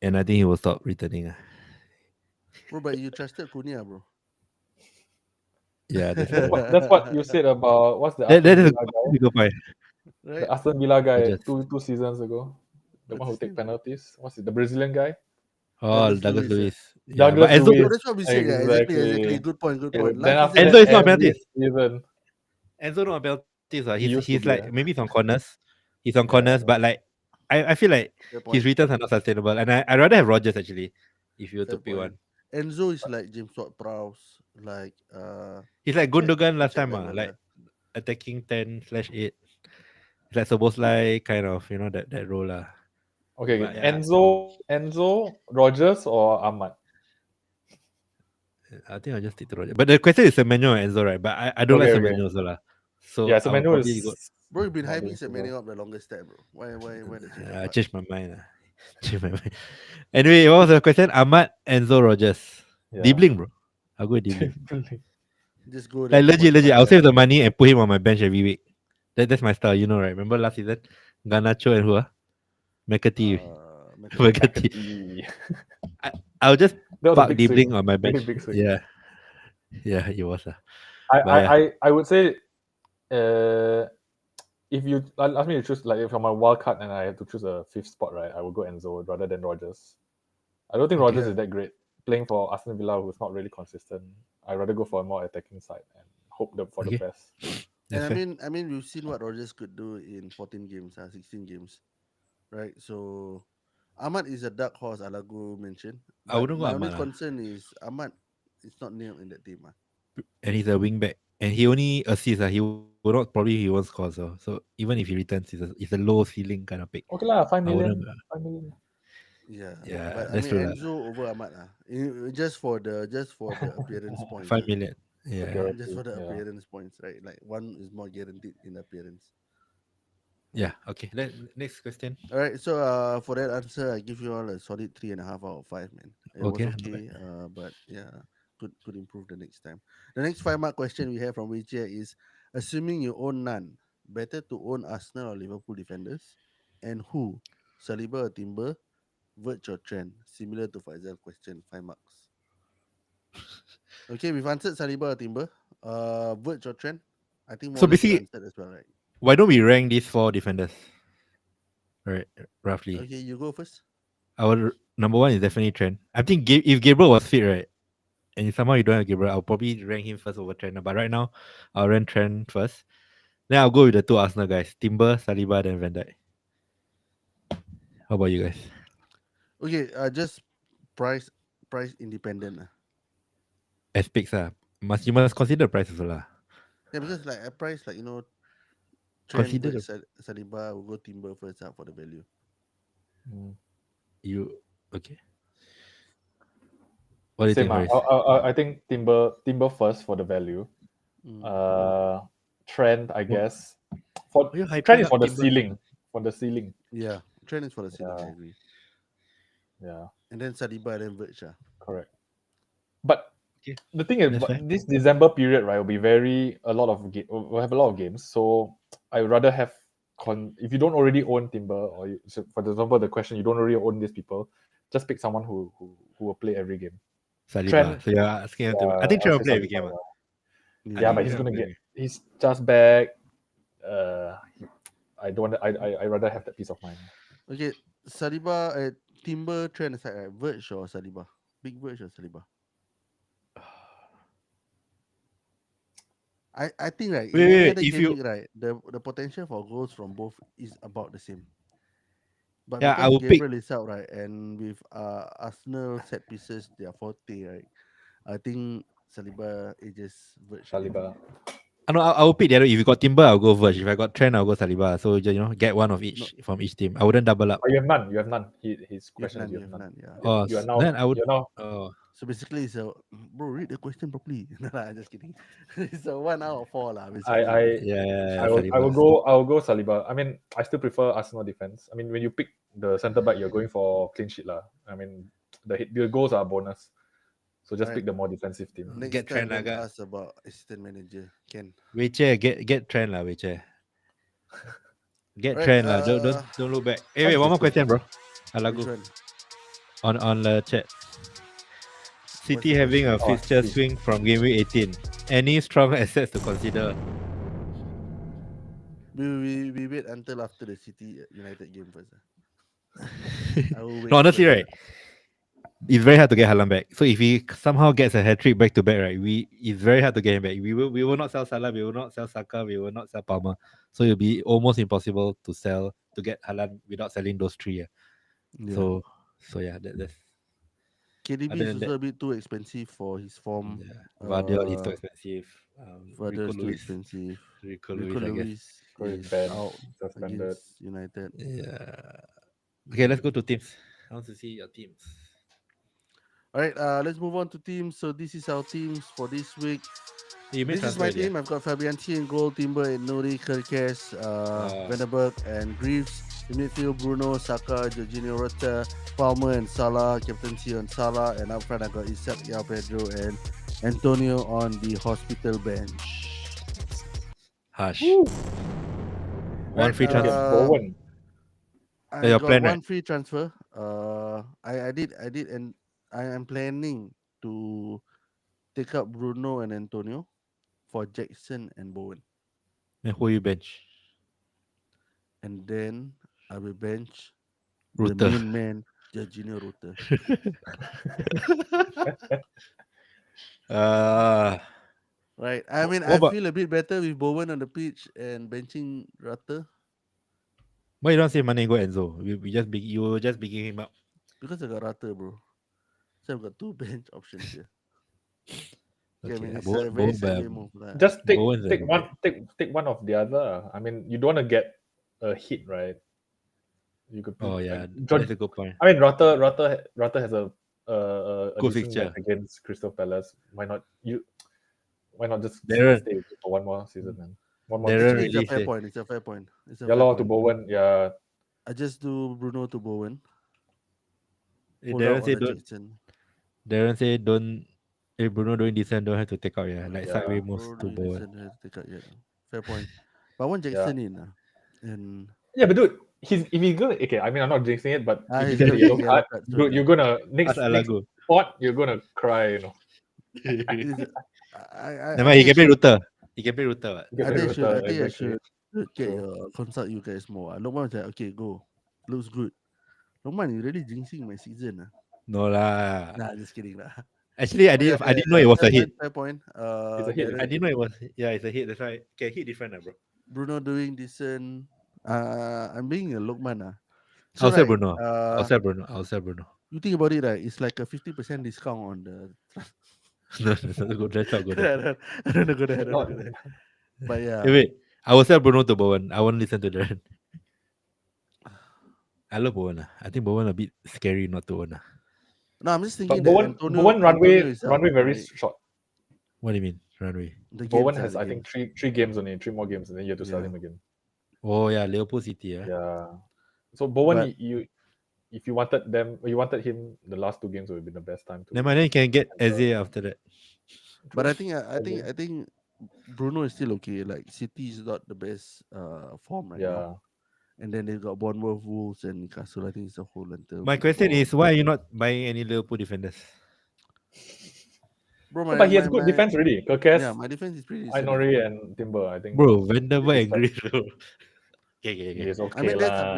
S2: And I think he will stop returning.
S1: Bro, but you trusted Cunha, bro.
S2: Yeah, that's
S3: That's what you said about what's the
S2: that
S3: Aston
S2: is a
S3: Villa guy?
S2: big point.
S1: Right?
S3: The Aston Villa guy
S2: Just-
S3: two seasons ago. The
S1: What's
S3: one who
S1: his
S3: take
S1: name?
S3: penalties. What's it? The Brazilian guy?
S2: Oh,
S1: Douglas
S2: Douglas
S1: Luiz,
S2: Luiz. Yeah,
S3: Douglas
S2: but Enzo,
S3: Luiz.
S1: That's what we said. Yeah, exactly. Good point.
S3: Yeah,
S1: Last
S3: then after
S1: season,
S2: Enzo is not
S3: every
S2: penalties.
S3: season,
S2: Enzo not penalties.
S3: He used to
S2: He's
S3: be,
S2: like maybe he's on corners. He's on
S3: Yeah.
S2: corners, but like I feel like
S1: fair
S2: his
S1: point.
S2: returns are not sustainable. And I'd rather have Rogers actually, if you were
S1: Fair
S2: to pick
S1: point.
S2: one.
S1: Enzo is like James Ward-Prowse, like
S2: He's like Gundogan last
S1: Jack
S2: time,
S1: Bagwell,
S2: like attacking 10/8. It's like Soboslai kind of, that role.
S3: Okay,
S2: But yeah.
S3: Enzo, Rogers or Ahmad?
S2: I think I'll just stick to Rogers. But the question is Semenyo or Enzo, right? But I don't like
S3: Okay.
S2: Semenyo also lah. So
S3: Yeah,
S2: I would
S3: Semenyo
S2: probably
S3: is.
S1: Bro, you've been
S3: not
S1: hyping
S3: doing so
S1: Semenyo
S3: well.
S1: up the longest time, bro. Why the change of
S2: I
S1: heart?
S2: changed my mind. Changed my mind. Anyway, what was the question? Ahmad, Enzo, Rogers.
S3: Yeah.
S2: Dibling, bro. I'll go with Dibling.
S1: Just go there.
S2: Like legit. I'll save the money and put him on my bench every week. That's my style, right? Remember last season? Garnacho and who? McAtee. McAtee.
S3: McAtee.
S2: I'll just
S3: That was a
S2: park
S3: big
S2: Dibling
S3: swing.
S2: on my
S3: Very
S2: bench.
S3: big swing.
S2: Yeah. Yeah, it was.
S3: I
S2: But yeah,
S3: I I, I would say, if you ask me to choose, like, from my wild card and I have to choose a fifth spot, right, I will go Enzo rather than Rogers. I don't think
S2: okay.
S3: Rogers is
S1: Yeah,
S3: that great playing for Aston Villa, who's not really consistent. I'd rather go for a more attacking side and hope for the
S2: Okay,
S3: best.
S1: and
S2: that's fair.
S1: I mean, we've seen what Rogers could do in 14 games, 16 games, right? So Ahmad is a dark horse, Alago mentioned,
S2: I
S1: but
S2: wouldn't go
S1: my only
S2: Ahmad lah.
S1: concern is Ahmad is not nailed in that team.
S2: And he's a wing back. And he only assists. He will not, probably he won't score. So even if he returns, it's a low ceiling kind of pick.
S3: Okay lah,
S2: I
S3: five
S2: wouldn't.
S3: million, 5 million.
S1: Yeah,
S2: Yeah,
S1: but I
S2: that's
S1: mean
S2: true lah.
S1: Enzo over Ahmad just for the appearance points,
S2: 5 million. Yeah.
S1: just
S3: Security,
S1: for the
S3: yeah.
S1: appearance points, right? Like one is more guaranteed in appearance.
S2: Yeah. Okay. Next question.
S1: All right, so for that answer, I give you all a solid 3.5 out of 5, man. It was
S2: Okay. Not bad.
S1: okay, but yeah, could improve the next time. The next 5 mark question we have from Richie is: assuming you own none, better to own Arsenal or Liverpool defenders, and who? Saliba or Timber, Verge or Trent? Similar to Faisal question, 5 marks. Okay, we've answered Saliba or Timber. Verge or Trent? I think
S2: So
S1: Molly should
S2: basically,
S1: answer as well, right?
S2: why don't we rank these four defenders? Right. Roughly.
S1: Okay, you go first.
S2: Our number one is definitely Trent. I think if Gabriel was fit, right, and if somehow you don't have Gabriel, I'll probably rank him first over Trent. But right now, I'll rank Trent first. Then I'll go with the two Arsenal guys, Timber, Saliba, then Van Dijk. How about you guys?
S1: Okay, just price price independent.
S2: As picks, you must consider price as well.
S1: Yeah, because like a price like Trent
S2: Consider
S1: versus Saliba will go Timber first up for the value.
S3: Mm.
S2: you okay. What do you
S3: Same.
S2: think, Faris?
S3: I think Timber first for the value.
S1: Mm.
S3: Trend, I
S2: What
S3: guess. For
S2: are you
S3: Trend
S2: hyping
S3: is
S2: up
S3: for the
S2: Timber?
S3: ceiling. For the ceiling.
S1: Yeah, Trent is for the ceiling. I
S3: Yeah,
S1: agree.
S3: yeah,
S1: And then Saliba and then Verge.
S3: correct. But
S2: Okay,
S3: the thing is,
S2: that's fair.
S3: this December period, right, will be we'll have a lot of games. So I would rather have if you don't already own Timber, or so for example, the question, you don't already own these people, just pick someone who will play every game.
S2: Saliba.
S3: Trend,
S2: So you're asking him to. I think
S3: I'll
S2: Trent will
S3: say
S2: play every
S3: Saliba.
S2: game.
S1: Yeah.
S2: I
S3: Yeah,
S2: think
S3: but
S2: Trent will play every game.
S3: he's just back. I don't want. I rather have that peace of mind.
S1: Okay, Saliba at Timber Trent aside, right? Verge or Saliba? Big Verge or Saliba? I think right
S2: Wait,
S1: in
S2: wait,
S1: any
S2: wait.
S1: other
S2: If
S1: game
S2: you,
S1: week, right, the potential for goals from both is about the same. But
S2: yeah, I
S1: because
S2: will pick.
S1: Gabriel is out, right, and with Arsenal set pieces, their forte, right, I think Saliba edges Verge a little bit.
S3: Saliba.
S2: I will pick the other. If you got Timber, I'll go Verge. If I got Trent, I'll go Saliba. So get one of
S1: No,
S2: each from each team. I wouldn't double up.
S3: Oh, you have none. You have none. His
S1: you have
S3: question is
S1: none.
S3: you
S1: You
S3: have
S1: have
S3: none.
S1: none. Yeah.
S3: You,
S2: Oh,
S3: you are now.
S2: then I would.
S3: You're now.
S2: Oh,
S1: So basically, it's a bro. Read the question properly. No, lah, just kidding. It's a 1 out of 4, lah.
S3: I
S1: Basically.
S3: I
S2: yeah,
S3: I will
S2: Saliba.
S3: go Saliba. I mean, I still prefer Arsenal defense. I mean, when you pick the centre back, you're going for clean sheet lah. I mean, the goals are a bonus. So just
S1: Alright.
S3: pick the more defensive team.
S1: Next
S2: Get
S1: time,
S2: Trent
S1: then
S2: lah,
S1: ask about assistant manager. Ken.
S2: Weche, get Trent lah, Weche. Get
S1: Alright.
S2: Trent lah. Don't look back. Hey, wait,
S3: Trent
S2: one
S3: is
S2: more question, bro.
S1: Which
S2: Alago
S1: one?
S2: on the chat. City
S1: the
S2: having a
S3: question?
S2: fixture
S3: City.
S2: swing from game week 18. Any strong assets to consider?
S1: We wait until after the City United game first. I will wait.
S2: No, honestly,
S1: first.
S2: right, it's very hard to get Haaland back. So if he somehow gets a hat trick back to back, right, it's very hard to get him back. We will not sell Salah, we will not sell Saka, we will not sell Palmer. So it'll be almost impossible to get Haaland without selling those three.
S1: Yeah.
S2: So yeah, that's
S1: KDB
S2: other
S1: is
S2: than
S1: also
S2: that.
S1: a bit too expensive for his form.
S2: Yeah, Vardiol is too
S1: Uh,
S2: expensive.
S1: Further
S2: Rico
S1: is too
S2: Lewis,
S1: expensive.
S2: Rico
S1: Rico
S2: Lewis, I guess.
S1: Lewis
S3: Rico is
S1: is
S3: banned,
S1: out
S3: suspended.
S1: against United.
S2: Yeah. Okay, let's go to teams. I want to see your teams.
S1: All right, let's move on to teams. So this is our teams for this week.
S2: You made
S1: This is
S2: transfer
S1: my
S2: already,
S1: team. I've got Fabianski in goal, Timber and Nuri, Kerkes, Vanderberg and Greaves. In midfield, Bruno, Saka, Jorginho Rota, Palmer and Salah, captaincy on Salah, and up front I got Isak, Yao Pedro and Antonio on the hospital bench.
S2: Hush.
S3: Woo.
S2: One free
S3: Get
S2: transfer.
S3: Bowen.
S1: I
S2: your
S1: got
S2: plan,
S1: one
S2: right?
S1: free transfer. I did, and I am planning to take out Bruno and Antonio for Jackson and Bowen.
S2: Then who you bench?
S1: And then I will bench the
S2: Rutter.
S1: main man, Jorginho Rutter.
S2: uh,
S1: Right. I mean,
S2: what
S1: I
S2: about
S1: feel a bit better with Bowen on the pitch and benching Rutter
S2: why you don't say Mane go Enzo? You were just picking him up.
S1: because I got Rutter, bro. So I've got two bench options here. Okay, I
S2: Okay,
S1: mean, it's
S2: Bowen,
S1: a very
S2: Bowen,
S1: sideways move. Lah.
S3: Just
S2: Bowen's a
S3: take
S2: good
S3: one
S2: pick.
S3: take one of the other. I mean, you don't want to get a hit, right? You could
S2: Oh
S3: put
S2: yeah,
S3: like
S2: that's a good point.
S3: I mean, Rata has a
S2: Good
S3: decent match
S2: fixture.
S3: against Crystal Palace. Why not just
S2: Darren,
S3: stay for one more season, man? One more
S2: Darren
S3: season.
S1: Actually, it's a
S2: really
S1: fair
S2: say.
S1: point. It's a fair point. It's a
S3: Yeah,
S1: fair
S3: lor, to
S1: point.
S3: Bowen. Yeah,
S1: I just do Bruno to Bowen. Hold
S2: Darren
S1: out on
S2: say
S1: the
S2: don't.
S1: Jackson.
S2: Darren say don't. If Bruno doing decent, don't have to take out. Yeah, like
S3: yeah,
S2: sideways moves
S1: Bruno
S2: to
S1: doing
S2: Bowen.
S1: decent. I have to take out yet. Fair point. But I want
S3: yeah,
S1: Jackson in. And
S3: yeah. But dude, if he's gonna okay, I mean, I'm not jinxing it, but if he
S1: he's
S3: gets
S1: gonna
S3: a
S1: get
S3: yellow
S1: yellow
S3: card,
S1: card soon.
S3: dude, you're gonna
S2: Ask
S3: next
S2: Alago.
S3: spot, you're gonna cry. You know,
S1: Is-
S2: Never
S1: I
S2: mind, he
S1: think I
S2: can play
S1: should.
S2: Rutter. He can play Rutter. What?
S3: you can
S1: I
S3: play
S1: think I should.
S3: Ruta,
S1: I think I
S3: exactly.
S1: should get
S3: True.
S1: your consult you guys more. Lokman was like, okay, go. Looks good. Lokman, you really jinxing my season.
S2: No lah.
S1: Nah, just kidding lah.
S2: Actually, I
S1: Oh, yeah,
S2: didn't. I
S1: yeah,
S2: didn't know it was
S1: fair
S2: a hit.
S1: point. Fair point.
S3: It's a hit.
S2: I
S1: Darren,
S2: didn't know it was. Yeah, it's a hit. That's why. Okay, hit different, bro.
S1: Bruno doing decent. I'm being a Lokman. So
S2: I'll say
S1: right.
S2: Bruno. I'll say Bruno. I'll say Bruno.
S1: You think about it, right? It's like a 50% discount on the.
S2: No, let's not go. Let's not go
S1: I
S2: there.
S1: don't know go there. I don't know
S3: Not,
S1: go there. But
S2: Hey,
S1: yeah,
S2: wait. I will say Bruno to Bowen. I won't listen to Darren. I love Bowen. I think Bowen a bit scary not to own.
S1: no, I'm just
S3: but
S1: thinking that
S3: Bowen
S1: Antonio is out.
S3: runway very
S1: Right?
S3: short.
S2: What do you mean, Runway?
S1: The
S3: Bowen
S1: games
S3: has
S1: the
S3: I think
S1: games.
S3: three games only, three more games, and then you have to sell
S1: Yeah.
S3: him again.
S2: Oh, yeah, Liverpool City. Yeah.
S3: Yeah. So Bowen,
S1: But
S3: you if you wanted him, the last two games would have been the best time to.
S2: Never mind, then you can get Eze after that.
S1: but I think Bruno is still okay. Like City is not the best form right now.
S3: Yeah.
S1: And then they've got Bournemouth, Wolves, and Newcastle. I think it's a whole until.
S2: My question is, why are you not buying any Liverpool defenders?
S1: Bro,
S3: No, but he has good defense already.
S1: yeah,
S3: Kirkes,
S1: my defense is pretty decent.
S3: Ainori, and Timber. I think.
S2: Bro, Vanderbilt
S3: This
S2: and
S3: is
S2: Greece, bro. Okay.
S3: He is
S1: I
S3: okay
S1: mean, that's
S3: lah.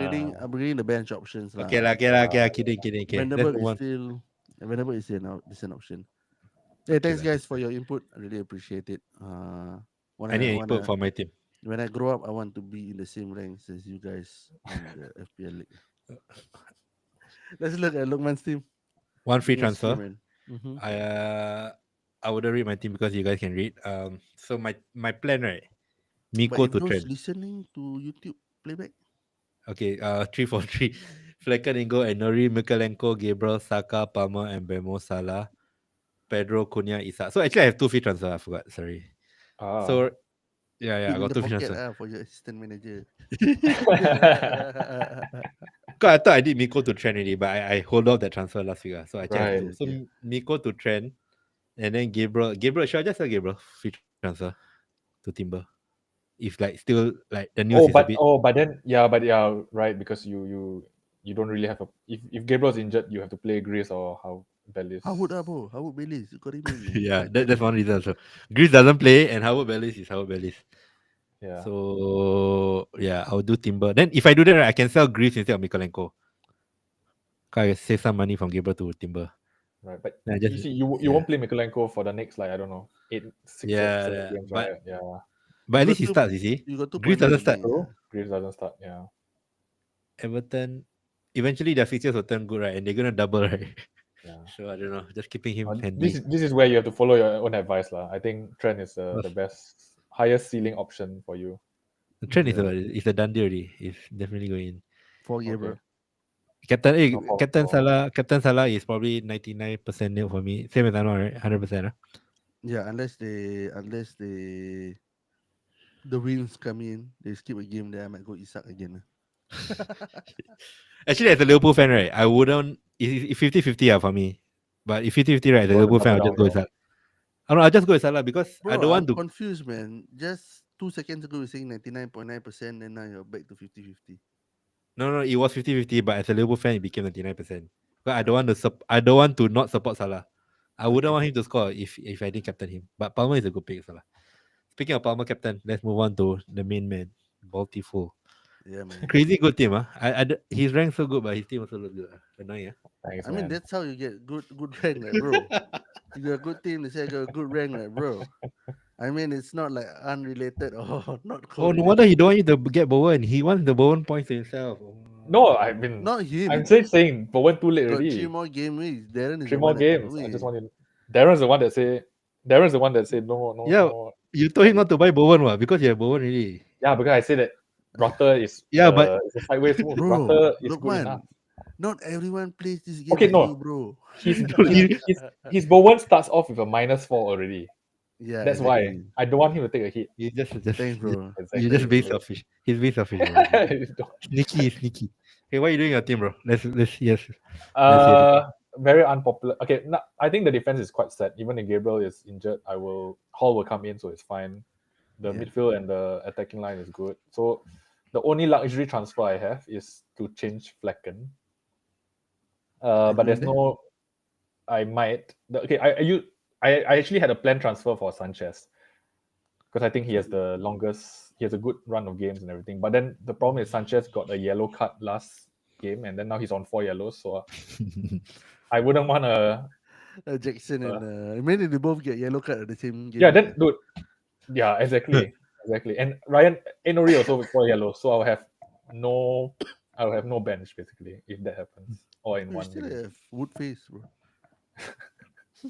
S1: upgrading the bench options.
S2: Okay,
S1: lah.
S2: kidding. Okay, let's
S1: Vanderbilt
S2: move
S1: is
S2: on.
S1: still Vanderbilt is an decent option. Hey, thanks guys for your input. I really appreciate it.
S2: I need input for my team.
S1: When I grow up, I want to be in the same ranks as you guys in the FPL league. Let's look at Lukman's team.
S2: One free
S1: Yes,
S2: transfer.
S1: man. Mhm.
S2: I wouldn't read my team because you guys can read. So my plan, right?
S1: But
S2: Miko
S1: if
S2: to
S1: those
S2: trend.
S1: listening to YouTube playback,
S2: Okay, 3-4-3. Flecken Ingo and Nori, Mikalenko, Gabriel, Saka, Palmer, and Bemo Salah, Pedro, Cunha, Isak. So actually I have two free transfer. I forgot. Sorry. So yeah, I
S1: keep in
S2: got
S1: the
S2: two free
S1: pocket
S2: transfer.
S1: for your assistant manager.
S2: Cause I thought I did Miko to trend already, but I hold off that transfer last week. So I have two.
S3: Right.
S2: So Miko to trend, and then Gabriel. Should I just sell Gabriel free transfer to Timber? If like still like the news is a bit.
S3: But then right, because you don't really have a if Gabriel's injured, you have to play Grace or how Bellis.
S1: Howard bro. Howard Bailey. You got him in.
S2: Yeah, that's one reason. So Greece doesn't play, and Howard Bellis is Howard Bellis.
S3: Yeah.
S2: So yeah, I'll do Timber. Then if I do that, right, I can sell Greece instead of Mikolenko. I save some money from Gabriel to Timber.
S3: Right, but
S2: Then I
S3: you
S2: just
S3: see, you won't play Mikolenko for the next like I don't know 7 games,
S2: but
S3: right? Yeah.
S2: but
S1: You
S2: at least
S1: got
S2: he
S1: two-
S2: starts. You see,
S1: You got 2.9
S2: Greece doesn't start.
S1: again, yeah.
S3: Greece doesn't start. Yeah.
S2: Everton. Eventually, their fixtures will turn good, right? And they're gonna double, right?
S3: Yeah.
S2: So I don't know. Just keeping him
S3: But
S2: handy.
S3: this is where you have to follow your own advice, lah. I think Trent is the best, highest ceiling option for you.
S2: The trend
S1: Yeah.
S2: is a done deal already. It's definitely going in.
S1: For
S3: Okay.
S1: Gabriel.
S2: Captain Salah is probably 99% nailed for me. Same as I know, right? 100%.
S1: Yeah, unless the wins come in, they skip a game, then I might go Isak again.
S2: Actually, as a Liverpool fan, right, I wouldn't. It's 50-50 for me. But if 50-50, right, as a
S3: You want to
S2: Liverpool fan, I'll
S3: double
S2: just go
S3: down,
S2: with Salah. I don't know, I'll just go with Salah because
S1: Bro,
S2: I don't want
S1: I'm
S2: to.
S1: confused, man. Just 2 seconds ago, you're saying 99.9%, and now you're back to 50-50.
S2: No, it was 50-50, but as a Liverpool fan, it became 99%. But I don't want to not support Salah. I wouldn't want him to score if I didn't captain him. But Palmer is a good pick, so lah. Speaking of Palmer captain, let's move on to the main man, Baltiful.
S1: Yeah, man.
S2: Crazy good team, ah. His rank so good, but his team also looks good. Annoying,
S3: Thanks,
S1: I mean,
S3: man.
S1: that's how you get good rank, like, bro. You got a good team, they say you got a good rank, like, bro. I mean, it's not like unrelated or not
S2: Oh, no
S1: correlated.
S2: wonder he don't want you to get Bowen. He wants the Bowen points to himself.
S3: No, I mean,
S1: Not him.
S3: I'm just saying, but went too late
S1: Got 3
S3: already.
S1: more game weeks. Darren is
S3: 3
S1: the
S3: more
S1: one that took
S3: games. I
S1: away.
S3: just wanted. Darren's the one that say. Darren's the one that said no.
S2: Yeah.
S3: No.
S2: You told him not to buy Bowen, what? Because you have Bowen already.
S3: Yeah, because I said that Rotter is
S2: Yeah, but-
S3: it's a sideways move.
S1: Bro,
S3: Rotter is
S1: look,
S3: good
S1: man.
S3: enough.
S1: Not everyone plays this game
S3: Okay,
S1: like
S3: no.
S1: you, bro.
S3: His Bowen starts off with a -4 already.
S1: Yeah,
S3: That's
S1: exactly.
S3: why I don't want him to take a hit.
S2: You just
S1: Thanks, bro.
S2: you just being
S3: Exactly.
S2: selfish. He's being selfish. Bro. Sneaky. Hey, what are you doing in your team, bro? Let's yes.
S3: Very unpopular. Okay, I think the defense is quite set. Even if Gabriel is injured, Hall will come in, so it's fine. The
S1: Yeah.
S3: midfield and the attacking line is good. So the only luxury transfer I have is to change Flecken. But there's
S1: doing
S3: no. I might. I actually had a planned transfer for Sanchez because I think he has the longest. He has a good run of games and everything. But then the problem is Sanchez got a yellow card last game, and then now he's on 4 yellows. So I wouldn't want to.
S1: Jackson and I mean, they both get yellow card at the same game.
S3: Yeah, then dude. Yeah, exactly. And Ryan Enori also with 4 yellows, so I'll have no bench basically if that happens. Or in
S1: You
S3: one
S1: still
S3: game.
S1: have wood face, bro.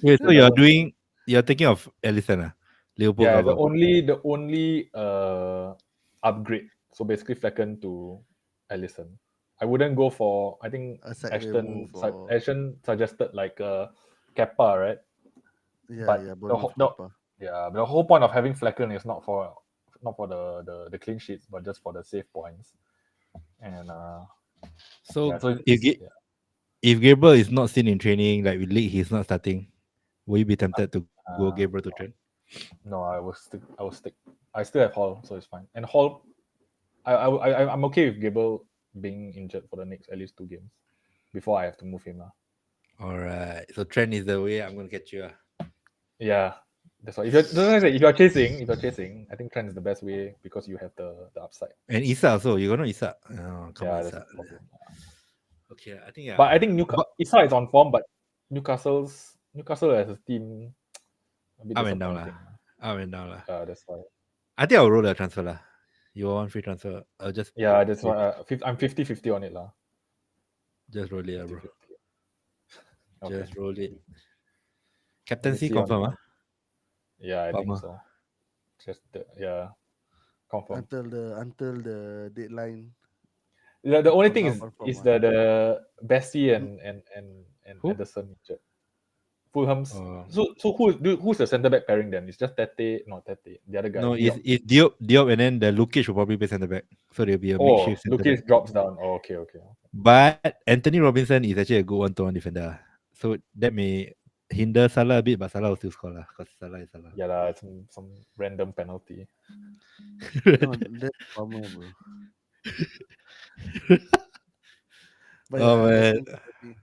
S2: Wait, so you're thinking of Alisson, Liverpool
S3: Yeah,
S2: cover.
S3: the only upgrade. So basically Flecken to Alisson. I wouldn't go for. I think
S1: A sideways move or-
S3: Ashton suggested like Kepa, right?
S1: Yeah,
S3: But
S1: yeah,
S3: the
S1: Bournemouth
S3: whole-
S1: Kepa.
S3: Yeah, the whole point of having Flecken is not for the clean sheets, but just for the save points. And
S2: So,
S3: yeah, so
S2: if,
S3: yeah.
S2: if Gabriel is not seen in training, like with league, he's not starting, will you be tempted to go Gabriel to train?
S3: No, I will stick. I still have Hall, so it's fine. And Hall, I'm okay with Gabriel being injured for the next at least 2 games before I have to move him.
S2: All right. So trend is the way I'm gonna get you.
S3: Yeah, that's why. If you're chasing, I think trend is the best way because you have the upside.
S2: And Isa also. You gonna know Isa? Oh, come on,
S3: That's
S2: Isa.
S3: the problem.
S2: Okay, I think yeah.
S3: But I think Isa is on form, but Newcastle as a team a bit
S2: Up and down
S3: disappointing.
S2: Up and down lah.
S3: That's why.
S2: I think I'll roll the transfer lah. You want free transfer? I'll just
S3: That's why I'm 50-50 on it lah.
S2: just roll it, bro.
S3: 50-50. Okay.
S2: Just roll it. Captaincy
S3: see on
S2: confirm,
S3: it.
S2: ah?
S3: Yeah, I
S2: Palmer.
S3: think so. Just confirm.
S1: Until the deadline.
S3: The only
S1: For
S3: thing
S1: now,
S3: is
S1: confirm,
S3: the Bessie and
S2: Who?
S3: Anderson injured. Fulham's.
S2: Oh.
S3: So who's the centre back pairing then? It's just not Tete. The other guy.
S2: No,
S3: Diop.
S2: it's Diop, and then the Lukic will probably be centre back. So there'll be a makeshift centre
S3: Lucas
S2: back.
S3: drops down. Oh, okay.
S2: But Anthony Robinson is actually a good one-to-one defender. So that may hinder Salah a bit, but Salah will still score lah, because Salah is Salah.
S3: Yeah lah, it's some random penalty.
S1: No, that's Palmer, bro. But
S2: Oh,
S1: yeah,
S2: man.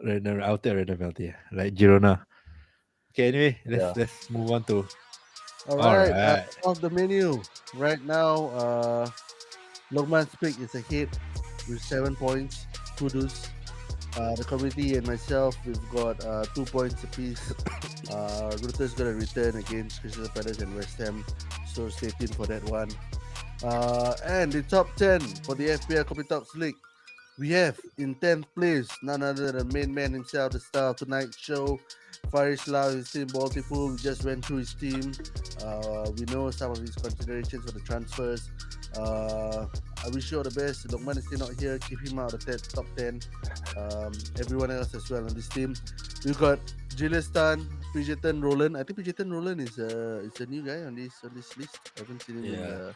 S2: Random out there, random penalty, like Girona. Okay, anyway, let's move on to
S1: all right.
S2: Alright.
S1: Off the menu right now. Lokman's pick is ahead with 7 points. Kudus. The committee and myself, we've got 2 points apiece. Ruther's gonna return against Crystal Palace and West Ham, so stay tuned for that one. And the top 10 for the FPL Kopi Talks League, we have in 10th place none other than the main man himself, the star of tonight's show, Faris Lau. His team Baltiful. We just went through his team. We know some of his considerations for the transfers. I wish you all the best. Lokman is still not here. Keep him out of the top 10. Everyone else as well on this team. We've got Julius Tan, Pridgeton Roland. I think Pridgeton Roland is a new guy on this list. I haven't seen him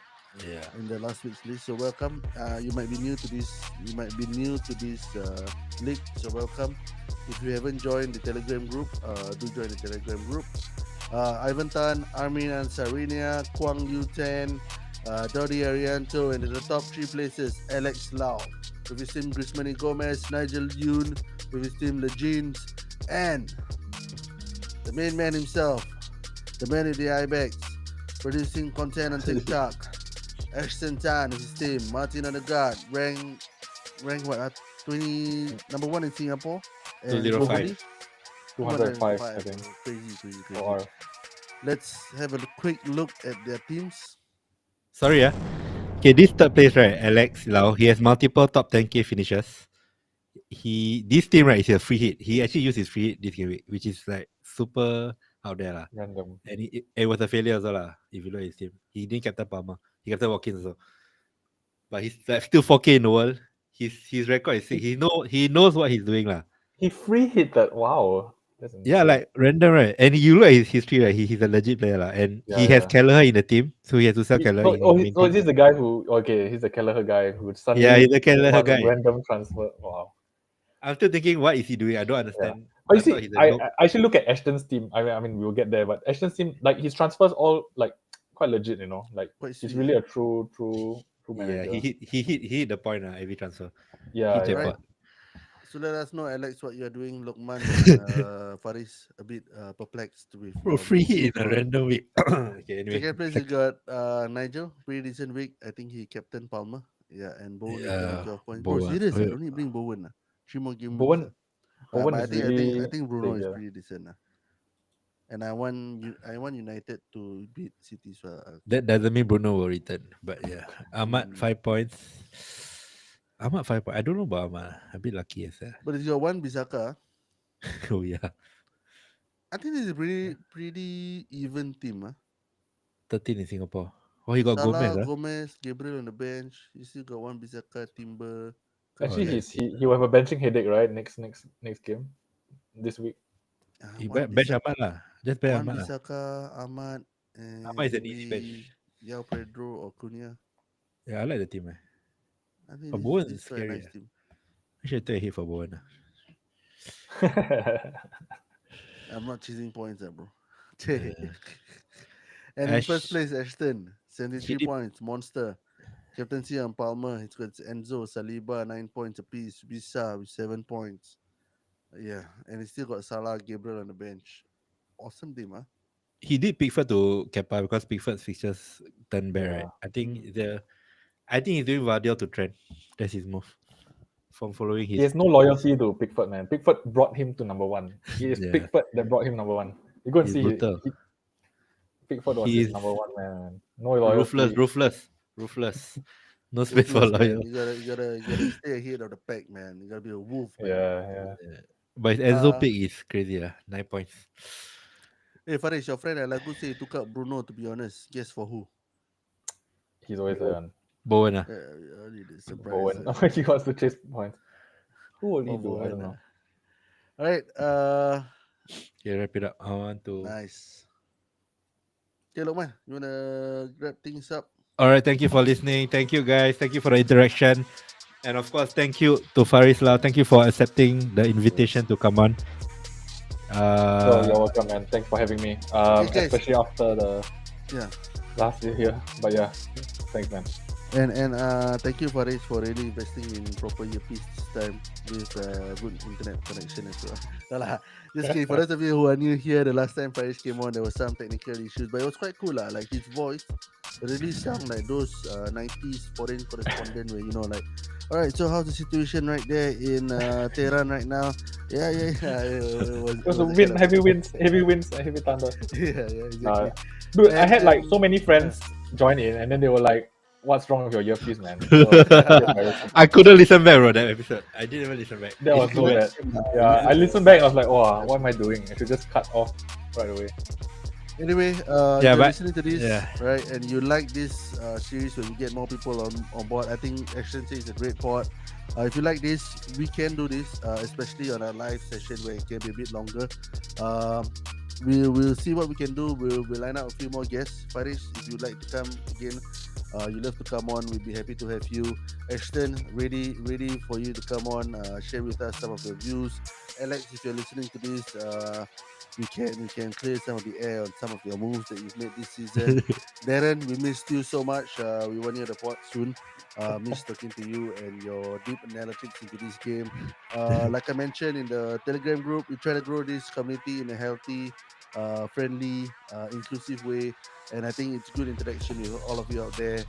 S1: in the last week's list. So welcome. You might be new to this. League. So welcome. If you haven't joined the Telegram group, do join the Telegram group. Ivan Tan, Armin Ansarinia, Kwang Yu Tan, Dodi Arianto, and in the top 3 places, Alex Lau with his team Grismani Gomez, Nigel Yoon with his team Legends, and the main man himself, the man with the ibex, producing content on TikTok. Ashton Tan is his team. Martin Odegaard, rank what? 20 number one in Singapore. And
S2: 205.
S1: globally,
S3: 205, I
S1: 205.
S3: think.
S1: Crazy.
S3: Or
S1: Let's have a quick look at their teams.
S2: Sorry, okay, this third place, right? Alex Lau. He has multiple top 10k finishes. This team, right, is a free hit. He actually used his free hit this game week, which is like super out there lah.
S3: random.
S2: And it was a failure also lah. If you look at his team, he didn't captain Palmer. He captain Watkins also. But he's like still 4k in the world. His record is sick. He knows what he's doing lah.
S3: He free hit that. Wow. That's
S2: Yeah,
S3: insane.
S2: like random, right? And you look at his history, right? He's a legit player lah. And he has Kelleher in the team, so he has to sell Kelleher in the main
S3: so
S2: team.
S3: he's the guy who he's the Kelleher guy who suddenly
S2: Yeah, he's the Kelleher
S3: one
S2: guy.
S3: random transfer. Wow.
S2: I'm still thinking, what is he doing? I don't understand.
S3: But you
S2: I thought
S3: see,
S2: he's a dope.
S3: I should look at Ashton's team. I mean, we'll get there, but Ashton's team, like his transfers, all like quite legit. You know, like
S1: Quite
S3: he's
S1: sweet.
S3: really a true
S2: Yeah,
S3: manager.
S2: he hit the point every transfer.
S3: Yeah,
S2: He
S3: yeah.
S2: checked.
S1: So let us know, Alex, what you are doing. Lokman and Faris a bit perplexed with.
S2: Bro, free
S1: both
S2: hit in a
S1: scoring.
S2: random week. Okay, anyway.
S1: Second place, you got Nigel. Pretty decent week. I think he captain Palmer. Yeah, and Bowen is
S2: Yeah,
S1: 12 points. Bro,
S2: Bowen.
S1: serious?
S2: Okay.
S1: Don't need bring Bowen. 3 more game
S3: Bowen-
S1: weeks.
S3: Bowen
S1: But
S3: is really
S1: I think Bruno
S3: big,
S1: is
S3: yeah.
S1: pretty decent. And I want United to beat City. So
S2: That doesn't mean Bruno will return. But yeah. Ahmad 5 points. Ahmad 5 points. I don't know about Ahmad. A bit lucky as well.
S1: but it's your one Bisaka.
S2: Oh yeah.
S1: I think this is pretty even team.
S2: 13 in Singapore. Oh, he got
S1: Salah,
S2: Gomez.
S1: Gomez, Gabriel on the bench. You still got one Bisaka, Timber.
S3: Actually,
S2: yes.
S3: he will have a benching headache, right? Next game, this week.
S2: You
S1: One
S2: bench Ahmad lah. Just bench
S1: One
S2: Ahmad lah.
S1: Bisaka, Ahmad, and
S2: Ahmad is an easy bench.
S1: maybe Yao Pedro or Cunha.
S2: Yeah, I like the team.
S1: I think
S2: But Bowen
S1: this
S2: is
S1: is quite a
S2: scary.
S1: nice team.
S2: I should take a hit for Bowen.
S1: I'm not chasing points, bro.
S2: Yeah.
S1: And in first
S2: Ash-
S1: place, Ashton, 73
S2: did-
S1: points, monster. Captaincy on Palmer, he's got Enzo, Saliba, 9 points apiece. Visa with 7 points. Yeah, and he still got Salah, Gabriel on the bench. Awesome team, huh?
S2: He did Pickford to Kepa because Pickford's fixtures turned bad, right?
S3: Yeah.
S2: I think he's doing Vardiel to Trent. That's his move. From following his
S3: He has no loyalty to Pickford, man. Pickford brought him to number one. It is
S2: Yeah.
S3: Pickford that brought him number one. You go and
S2: He's
S3: see
S2: brutal.
S3: Pickford was
S2: He's
S3: his number one, man. No loyalty.
S2: ruthless. No space for
S1: Ruthless, man.
S2: loyal.
S1: You gotta stay ahead of the pack, man. You gotta be a wolf, man.
S3: Yeah.
S2: But his Enzo
S1: Uh,
S2: pick is crazy, 9 points.
S1: Hey, Faris, your friend Alago say he took out Bruno, to be honest. Guess for who?
S3: He's always there.
S2: Bowen.
S1: Really surprised.
S3: Bowen. He wants to chase points. Who will he
S1: Oh,
S3: do? I
S1: Bowen,
S3: don't know.
S1: All right.
S2: Okay, wrap it up. I want to.
S1: Nice. Okay, Lokman, you wanna wrap things up?
S2: All right, thank you for listening. Thank you, guys. Thank you for the interaction. And of course, thank you to Faris Lau. Thank you for accepting the invitation to come on.
S3: So you're welcome, man. Thanks for having me.
S1: guys.
S3: Especially after the
S1: Yeah.
S3: last year here. But yeah, thanks, man.
S1: And thank you, Faris, for really investing in proper earpiece this time with good internet connection as well. No lah, just kidding. For those of you who are new here, the last time Faris came on, there was some technical issues, but it was quite cool lah. Like his voice really sound like those 90s foreign correspondent where like, all right, so how's the situation right there in Tehran right now? Yeah.
S3: It was a win, heavy winds, and heavy thunder.
S1: yeah, exactly.
S3: Dude, I
S1: And-
S3: had like
S1: and-
S3: so many friends join in, and then they were like, "What's wrong with your earpiece, man?" So,
S2: I couldn't listen back, bro, that episode. I didn't even listen back.
S3: that was so bad. Yeah, I listened back. I was like, "Oh, what am I doing? I should just cut off right away."
S1: Anyway,
S2: Yeah,
S1: if you're
S2: but-
S1: listening to this,
S2: yeah.
S1: right, and you like this series where we get more people on board, I think Action is a great pod. If you like this, we can do this, especially on a live session where it can be a bit longer. We'll see what we can do. We'll line up a few more guests. Faris, if you'd like to come again, you love to come on. We'd be happy to have you. Ashton, ready for you to come on. Share with us some of your views. Alex, if you're listening to this, we can clear some of the air on some of your moves that you've made this season. Darren, we missed you so much. We want you on the pod soon. Miss talking to you and your deep analytics into this game. Like I mentioned in the Telegram group, we try to grow this community in a healthy friendly, inclusive way, and I think it's good interaction with all of you out there.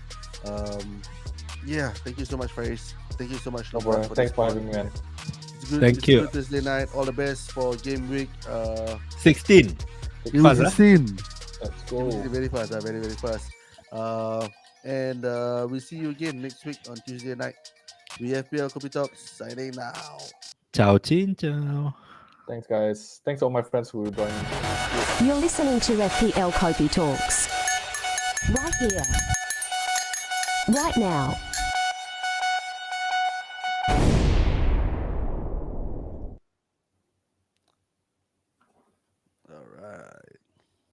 S1: Yeah, thank you so much, Faris. Thank you so much,
S3: No
S1: Lukman,
S3: problem. Thanks for
S1: this
S3: having me, man.
S1: It's good.
S2: Thank
S1: It's
S2: you.
S1: a good Thursday night. All the best for game week.
S2: 16.
S1: It
S2: Fast,
S1: was
S2: huh?
S1: 16.
S3: Let's
S1: It was
S3: go.
S1: very fast. Very very fast. And we'll see you again next week on Tuesday night. We FPL Kopi Talks signing now.
S2: Ciao, chin, ciao.
S3: Thanks, guys. Thanks to all my friends who joined.
S7: You're listening to FPL Kopi Talks. Right here. Right now.